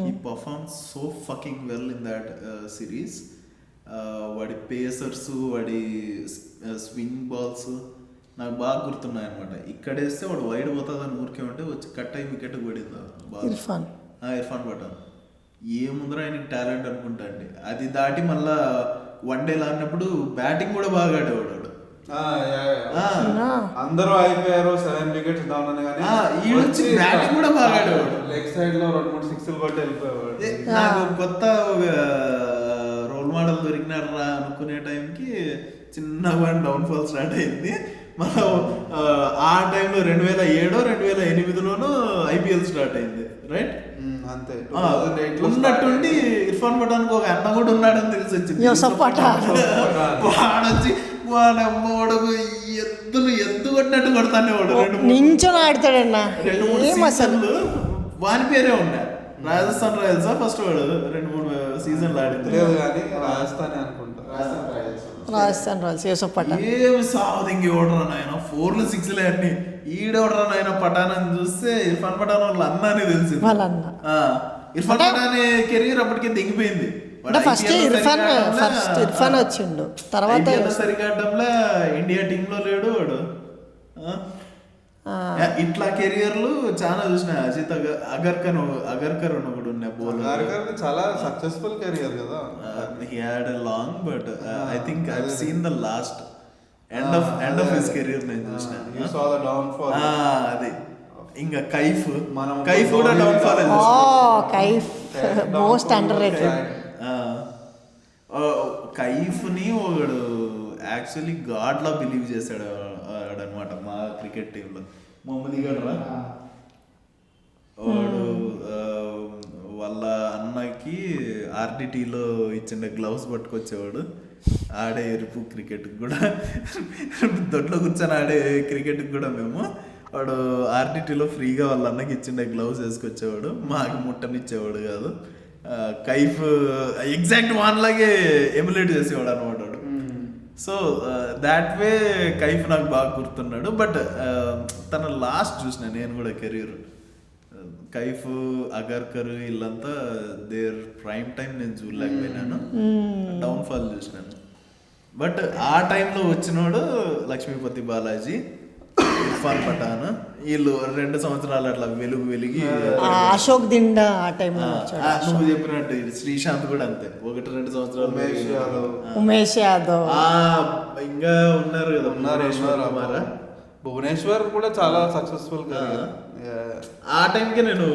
He perform so fucking well in that series. వాడి పేసర్స్, వాడి స్వింగ్ బాల్స్ నాకు బాగా గుర్తున్నాయి అనమాట. ఇక్కడేస్తే వాడు వైడ్ పోతుందని ఊరికే ఉంటే వచ్చి కట్ అయి వికెట్ పడింది బాల్. ఇర్ఫాన్ పఠాన్ ఏముందరో ఆయనకి టాలెంట్ అనుకుంటా అండి. అది దాటి మళ్ళా వన్డేలు ఆడినప్పుడు బ్యాటింగ్ కూడా బాగా ఆడేవాడు. అందరూ అయిపోయారు 7 వికెట్స్ డౌన్ అని, కానీ బ్యాటింగ్ కూడా బాగా ఆడేవాడు. లెగ్ సైడ్ లో 2-3 సిక్స్లు కొట్టి వెళ్ళిపోయేవాడు. నాకు కొత్త రోల్ మోడల్ దొరికినారా అనుకునే టైంకి చిన్నగా డౌన్ ఫాల్ స్టార్ట్ అయింది. మనం ఆ టైంలో 2007-2008లోనూ IPL స్టార్ట్ అయింది, రైట్? అంతే. ఉన్నట్టుండి ఇర్ఫాన్ పఠాన్కి ఒక అన్న కూడా ఉన్నాడని తెలిసి వచ్చింది. వాడొచ్చి వాడమ్మోడు ఎద్దు కొట్టినట్టు కొడతానే వాడు. నించొని ఆడతాడన్నా. 2-3 సీజన్లు వాని పేరే ఉండే. రాజస్థాన్ రాయల్స్ ఫస్ట్ వాడు 2-3 సీజన్లు ఆడింది. లేదు కానీ రాజస్థాన్ అనుకుంటా. రాజస్థాన్ రాయల్స్ యూసఫ్ పఠాన్. ఏమి సావదింగి ఓడరా నాయన, 4లు 6లే అన్ని. ఈడోడరా నాయన పఠాన్ అని చూస్తే ఇర్ఫాన్ పఠాన్ వాళ్ళ అన్న అని తెలిసింది. వాళ్ళ అన్న. ఇర్ఫాన్ పఠాన్ కెరీర్ అప్పటికే దిగిపోయింది. అంటే ఫస్ట్ ఇర్ఫాన్ వచ్చిండు, తర్వాత సరికాడంలో ఇండియా టీమ్ లో లేడు వాడు. ఇట్లా కెరియర్లు చాలా చూసిన. అజిత్ అగర్కర్ ఒకడు ఉన్న బౌలర్. చాలా సక్సెస్ఫుల్ కెరియర్ కదా. He had a long, but I think I've seen the last end of his career నేను చూసిన. You saw the downfall. అది ఇంకా కైఫ్ కూడా downfall. Kaif most underrated. కైఫ్ని ఒకడు యాక్చువల్లీ గాడ్ లా బిలీవ్ చేశాడు అనమాట మా క్రికెట్ టీంలో. మొహమ్మద్ గడ్రా వాడు వాళ్ళ అన్నకి RDTలో ఇచ్చిన గ్లౌస్ పట్టుకొచ్చేవాడు. ఆడే ఎరుపు క్రికెట్ కూడా దొడ్లో కూర్చొని ఆడే క్రికెట్ కూడా మేము వాడు RDTలో ఫ్రీగా వాళ్ళ అన్నకి ఇచ్చిన గ్లౌస్ వేసుకొచ్చేవాడు. మాకు ముట్టనిచ్చేవాడు కాదు. కైఫ్ ఎగ్జాక్ట్ వాన్లాగే ఎమ్యులేట్ చేసేవాడు అనమాట వాడు. సో దాట్ వే కైఫ్ నాకు బాగా గుర్తున్నాడు. బట్ తన లాస్ట్ చూసిన నేను కూడా కెరీర్. కైఫ్, అగర్కర్ వీళ్ళంతా దేర్ ప్రైమ్ టైం నేను చూడలేకపోయినాను. డౌన్ ఫాల్ చూసినాను. బట్ ఆ టైంలో వచ్చినోడు లక్ష్మీపతి బాలాజీ, ఇర్ఫాన్ పఠాన్. వీళ్ళు 2 సంవత్సరాలు అట్లా వెలిగి. అశోక్ దిండా ఆ టైంలో నువ్వు చెప్పినట్టు శ్రీశాంత్ కూడా అంతే, 1-2 సంవత్సరాలు. ఉమేష్ యాదవ్ ఇంకా ఉన్నారు కదా. భువనేశ్వర్ కూడా చాలా సక్సెస్ఫుల్ కెరీర్. ఆ టైంకి నేను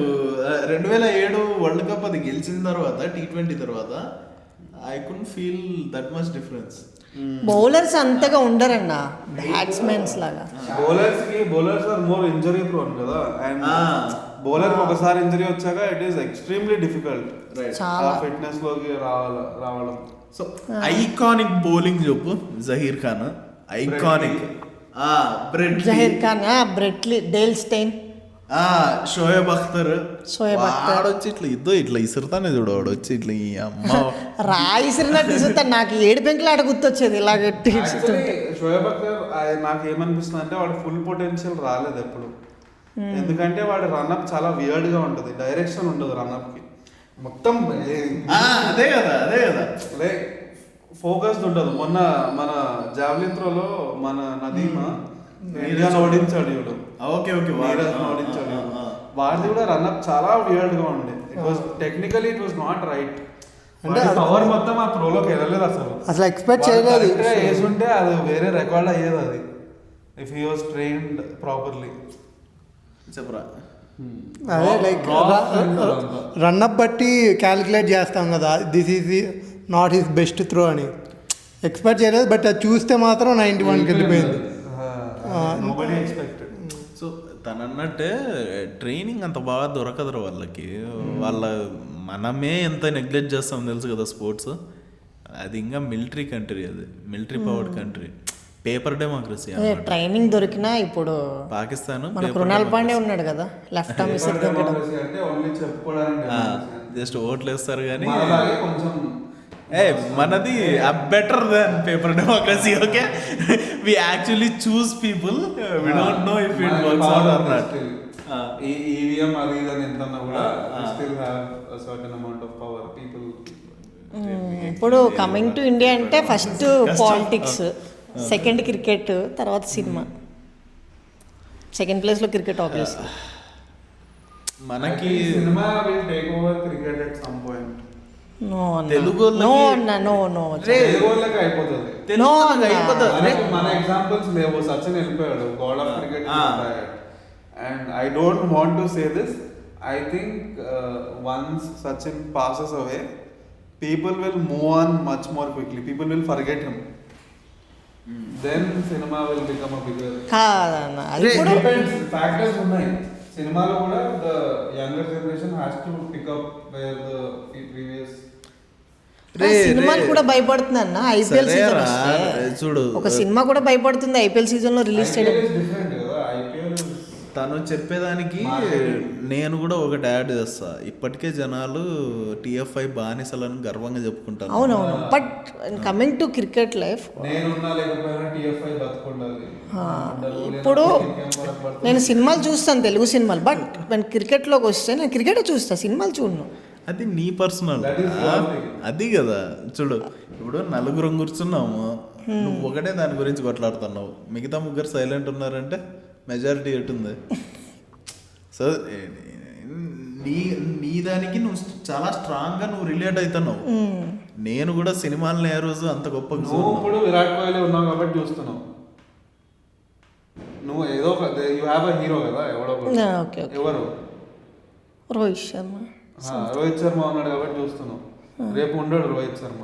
2007 వరల్డ్ కప్ అది గెలిచిన తర్వాత T20 తర్వాత I could feel that much difference. Bowlers అంతగా ఉండరన్న బ్యాట్స్మెన్స్ లాగా. Bowlers are more injury prone కదా. అండ్ బౌలర్ ఒకసారి ఇంజరీ వచ్చాక it is extremely difficult fitness లోకి రావడం. సో ఐకానిక్ బౌలింగ్ చెప్పు. Zaheer Khan iconic. Zaheer Khan, Brett Lee, Dale Steyn, Shoaib Akhtar. ఆడొచ్చి ఇట్లా ఇసురుతానే చూడు. వాడు వచ్చి ఇట్లా ఈ అమ్మ రాయిసిరినట్టు ఇసురుతాడు. నాకు 7 పెంకులు ఆట గుర్తొచ్చేది ఇలా గట్టి. షోయబ్ అఖ్తర్ నాకు ఏమనిపిస్తుంది అంటే వాడు ఫుల్ పొటెన్షియల్ రాలేదు ఎప్పుడు. ఎందుకంటే వాడు రన్అప్ చాలా వియర్డ్ గా ఉంటుంది, డైరెక్షన్ ఉండదు రన్అప్ కి. మొత్తం అదే కదా ఫోకస్డ్ ఉండదు. మొన్న మన జావ్లిన్ త్రోలో మన నదీమా ఇండియాను ఓడించాడు ఇవిడు. ఓకే ఓడించాడు. వాడిది కూడా రన్అప్ చాలా వియర్డ్ గా ఉండే. It was technically it was not right. అంటే పవర్ మొత్తం ఆ త్రోలోకి వెళ్ళలేదు అసలు ఎక్స్పెక్ట్ చేయలేదు. వేసుంటే అది వేరే రికార్డ్ అయ్యేది అది, if he was trained properly. చెప్పరా. అదే లైక్ రన్అప్ బట్టి క్యాలిక్యులేట్ చేస్తాం కదా, this is not his best throw అని ఎక్స్పెక్ట్ చేయలేదు. బట్ అది చూస్తే మాత్రం 91కి వెళ్ళిపోయింది. సో తను అన్నట్టే ట్రైనింగ్ అంత బాగా దొరకదు వాళ్ళకి. వాళ్ళ మనమే ఎంత నెగ్లెక్ట్ చేస్తాం తెలుసు కదా స్పోర్ట్స్. అది ఇంకా మిలిటరీ కంట్రీ, అది military powered country, paper democracy. Training దొరికినా ఇప్పుడు పాకిస్తాన్ మన కృణాల్ పాండే ఉన్నాడు కదా, లెఫ్ట్ ఆర్మ్ ఇస్తారు Democracy అంటే ఓన్లీ చెప్పుకోవడానికి జస్ట్ ఓట్లు వేస్తారు కానీ మనలాగే కొంచెం మనది better than paper democracy. Okay, we actually choose people, we don't know if it works out or not. ఈ ఈవీఎం అది ఇది అని ఎంత కూడా still have a certain amount of power people. ఇప్పుడు కమింగ్ టు ఇండియా అంటే ఫస్ట్ పాలిటిక్స్, సెకండ్ క్రికెట్, తర్వాత cinema. Second ప్లేస్లో క్రికెట్ ఆబ్వియస్లీ. మనకి cinema will take over cricket at some point. Telugu తెలుగులోకి అయిపోతుంది. మన ఎగ్జాంపుల్స్ లేవు. సచిన్ వెళ్ళిపోయాడు, God of cricket. And I don't want to say this, I think once Sachin passes away, people will move on much more quickly. People will forget him. Then cinema will become a bigger. కాదన్న, అది కూడా Depends. Factors ఉన్నాయి. సినిమాలో కూడా the younger generation has to pick up where the previous. సినిమాలు కూడా భయపడుతుంది అన్న. ఐపీఎల్ సీజన్ సరేరా, వస్తే చూడు, ఒక సినిమా కూడా భయపడుతుంది ఐపీఎల్ సీజన్ లో రిలీజ్ చేయడం. IPL is different కదా. IPL is తను చెప్పేదానికి నేను కూడా ఒకటి యాడ్ చేస్తా. ఇప్పటికే జనాలు టీఎఫ్ఐ బానిసలను గర్వంగా చెప్పుకుంటారు. అవునవును, but coming to cricket life, నేనున్నా లేకపోయినా TFI బతుకుండాలి. ఇప్పుడు నేను సినిమాలు చూస్తాను, తెలుగు సినిమాలు, బట్ నేను క్రికెట్లోకి వస్తే నేను క్రికెట్ చూస్తా, సినిమాలు చూడను. అది నీ personal, That is your thing. అది కదా. చూడు, ఇప్పుడు నలుగురం కూర్చున్నాము, నువ్వు ఒకటే దాని గురించి కొట్లాడుతున్నావు, మిగతా ముగ్గురు సైలెంట్ ఉన్నారంటే మెజారిటీ ఎటుంది? సో నీ దానికి నువ్వు చాలా స్ట్రాంగ్గా నువ్వు రిలేట్ అవుతున్నావు. నేను కూడా సినిమాలని ఏ రోజు అంత గొప్పగా నువ్వు ఇప్పుడు విరాట్ కోహ్లీ ఉన్నావు కాబట్టి చూస్తున్నావు. నువ్వు ఏదో యూ హ్యావ్ అ హీరో కదా, ఎవడో ఓకే, ఎవరు? రోహిత్ శర్మ. రోహిత్ శర్మ ఉన్నాడు కాబట్టి చూస్తున్నావు. రేపు ఉండడు రోహిత్ శర్మ,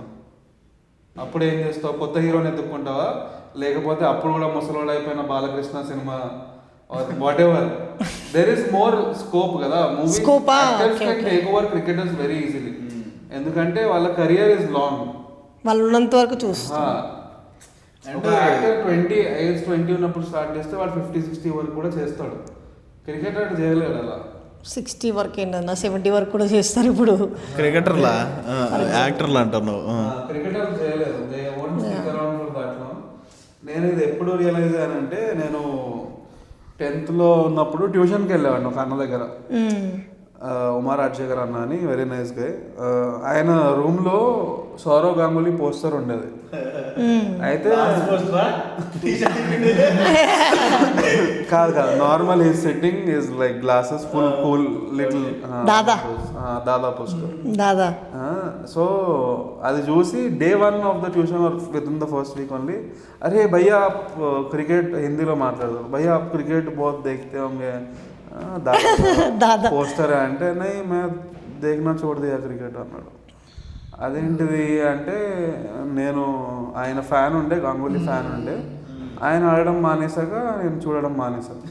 అప్పుడు ఏం చేస్తావు? కొత్త హీరోని ఎత్తుక్కుంటావా? లేకపోతే అప్పుడు కూడా ముసలోడు అయిపోయిన Balakrishna cinema, what ever. There is more scope కదా. Scope, take over cricketers very easily, ఎందుకంటే వాళ్ళ కెరియర్ ఇస్ లాంగ్. వాళ్ళు ఉన్నంత వరకు చూస్తా. అంటే 20 ఉన్నప్పుడు స్టార్ట్ చేస్తే వాడు 50-60 వరకు కూడా చేస్తాడు. క్రికెటర్ చేయలేడు అలా. 60 వరకు ఏంటన్నా, 70 వరకు కూడా చేస్తారు ఇప్పుడు. క్రికెటర్లా, యాక్టర్లా అంటున్నావు. క్రికెటర్ చేయలేదు. They won't stick around for that long. నేను ఇది ఎప్పుడు రియలైజ్ అయ్యానంటే, నేను 10th లో ఉన్నప్పుడు ట్యూషన్కి వెళ్ళేవాడిని ఒక అన్న దగ్గర, ఉమార్ రాజశేఖర్ అన్న అని, వెరీ నైస్ గా. ఆయన రూమ్లో సౌరవ్ గంగూలీ పోస్టర్ ఉండేది. అయితే కాదు normal is sitting is like glasses full cool little Dada poster. Dada. So అది చూసి day 1 of the tuition with in the first week only, అరే భయ్యా క్రికెట్, హిందీలో మాట్లాడతారు, భయ్యా आप क्रिकेट बहुत देखते होंगे, దాదా పోస్టర్ అంటే నై మే దేఖ్నా చోడ్ దియా క్రికెట్ అన్నాడు. అదేంటిది అంటే, నేను ఆయన ఫ్యాన్ ఉండే, గంగూలీ ఫ్యాన్ ఉండే, ఆయన ఆడడం మానేసాక నేను చూడడం మానేసాను.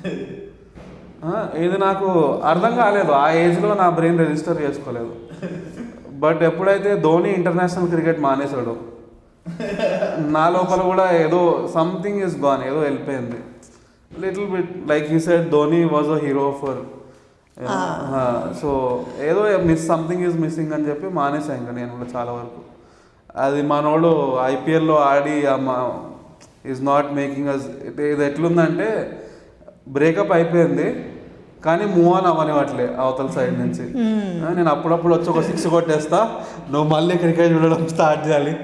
ఇది నాకు అర్థం కాలేదు, ఆ ఏజ్లో నా బ్రెయిన్ రిజిస్టర్ చేసుకోలేదు. బట్ ఎప్పుడైతే ధోని ఇంటర్నేషనల్ క్రికెట్ మానేశాడు, నా లోపల కూడా ఏదో సంథింగ్ ఇస్ గాన్, ఏదో వెళ్ళిపోయింది. Little bit like he said Dhoni was a hero for, so ఏదో సంథింగ్ ఈజ్ మిస్సింగ్ అని చెప్పి మానేసా ఇంకా నేను కూడా చాలా వరకు. అది మనోడు ఐపీఎల్లో ఆడి ఈజ్ నాట్ మేకింగ్ అస్. ఇది ఎట్లుందంటే, బ్రేకప్ అయిపోయింది కానీ మూవ్ ఆన్ అవ్వనివ్వట్లే అవతల సైడ్ నుంచి. నేను అప్పుడప్పుడు వచ్చి ఒక 6 కొట్టేస్తా, నువ్వు మళ్ళీ క్రికెట్ చూడడం స్టార్ట్ చేయాలి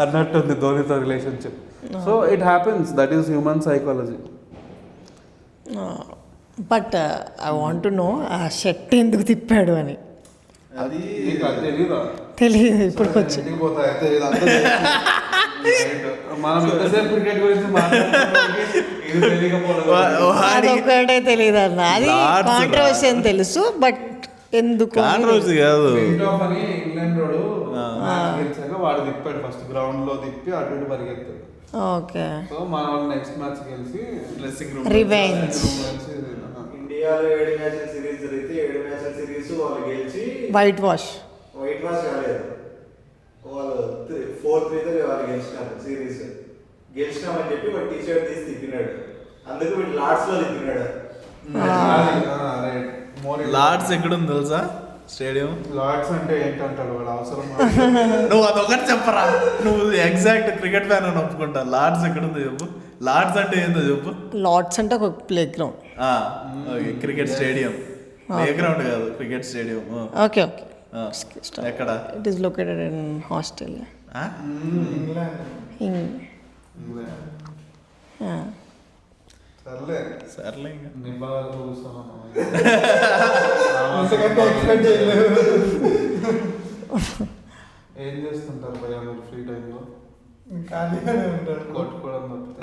అన్నట్టుంది ధోనితో relationship. So it happens, that is human psychology. But I want to know ఆ షర్ట్ ఎందుకు తిప్పాడు అని. అది తెలీదా? తెలియదు ఇప్పటికి వచ్చి. మనం ఎంతసేపు క్రికెట్ గురించి అదొక్కటే తెలియదు అన్న. అది కాంట్రవర్సీ అని తెలుసు, బట్ ఎందుకు కాంట్రవర్సీ కాదు. ఇంగ్లాండ్ రోడ్ గెలిచాక వాడు తిప్పాడు, ఫస్ట్ గ్రౌండ్ లో తిప్పి అటు ఇటు పరిగెత్తాడు. ఓకే, సో మన వాళ్ళు నెక్స్ట్ మ్యాచ్ గెలిచి రివెంజ్. ఇండియా ఇండియాలో 7 మ్యాచ్ల సిరీస్ జరిగితే 7 మ్యాచ్ల సిరీస్ వాళ్ళు గెలిచి వైట్ వాష్. వైట్ వాష్ కాలేదు, వాళ్ళు 4-3తో వాళ్ళు గెలిచినారు సిరీస్. గెలిచినామని చెప్పి వాడు టీ షర్ట్ తీసి తిప్పినాడు, అందుకు వీడు లార్డ్స్ లో తిప్పినాడు. లార్డ్స్ ఎక్కడుంది తెలుసా స్టేడియం? లార్డ్స్ అంటే ఏంటంటాడు వాడు, అవసరం నువ్వు అదొకటి చెప్పరా, నువ్వు ఎగ్జాక్ట్ క్రికెట్ ఫ్యాన్ అని ఒప్పుకుంటా. లార్డ్స్ ఎక్కడుంది చెప్పు, లార్డ్స్ అంటే ఏందో చెప్పు. లార్డ్స్ అంటే ఒక play ground. Cricket stadium, play ground కాదు, క్రికెట్ స్టేడియం. Okay okay. ఎక్కడ? It is located in Australia. సర్లే సర్లే ఇంకా నిమ్మగా చూస్తున్నాను. ఏం చేస్తుంటారు భయ్యా మీరు ఫ్రీ టైంలో? ఖాళీగానే ఉంటాను, కొట్టుకోవడం తప్పితే.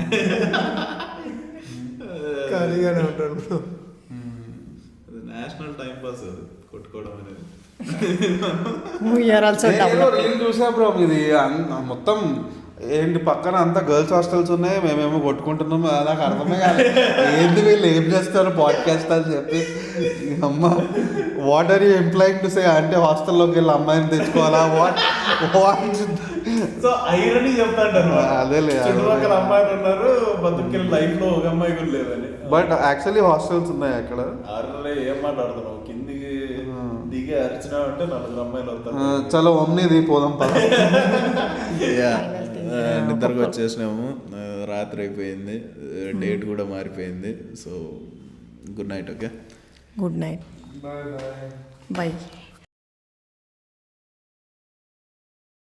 ఖాళీగానే ఉంటాను. నేషనల్ టైం పాస్ అది కొట్టుకోవడం అనేది. వీఆర్ ఆల్సో రీల్ చూసా బ్రో, ఇది మొత్తం ఏంటి పక్కన అంతా గర్ల్స్ హాస్టల్స్ ఉన్నాయి, మేమేమో కొట్టుకుంటున్నాం, నాకు అర్థమే కాదు ఏంటి వీళ్ళు ఏం చేస్తారు పాడ్కాస్ట్ అని చెప్పి. అమ్మ what are you employing to say, అంటే హాస్టల్లోకి వెళ్ళి అమ్మాయిని తెచ్చుకోవాలా? సో ఐరనీ చెప్తాంటారు. అదేలే, చుట్టుపక్కల అమ్మాయిలు ఉన్నారు, బతుకెళ్ళి లైఫ్ లో ఒక అమ్మాయి కూడా లేదని. బట్ యాక్చువల్లీ హాస్టల్స్ ఉన్నాయి అక్కడ. అరే ఏం మాట్లాడుతున్నావు, కిందికి దిగి అరిచినా అంటే 4 అమ్మాయిలు వస్తారు. చలో ఒమ్నిది పోదాం పద. నిద్రకు వచ్చేసినాము, రాత్రి అయిపోయింది, డేట్ కూడా మారిపోయింది. So good night. Okay, good night, bye bye. By.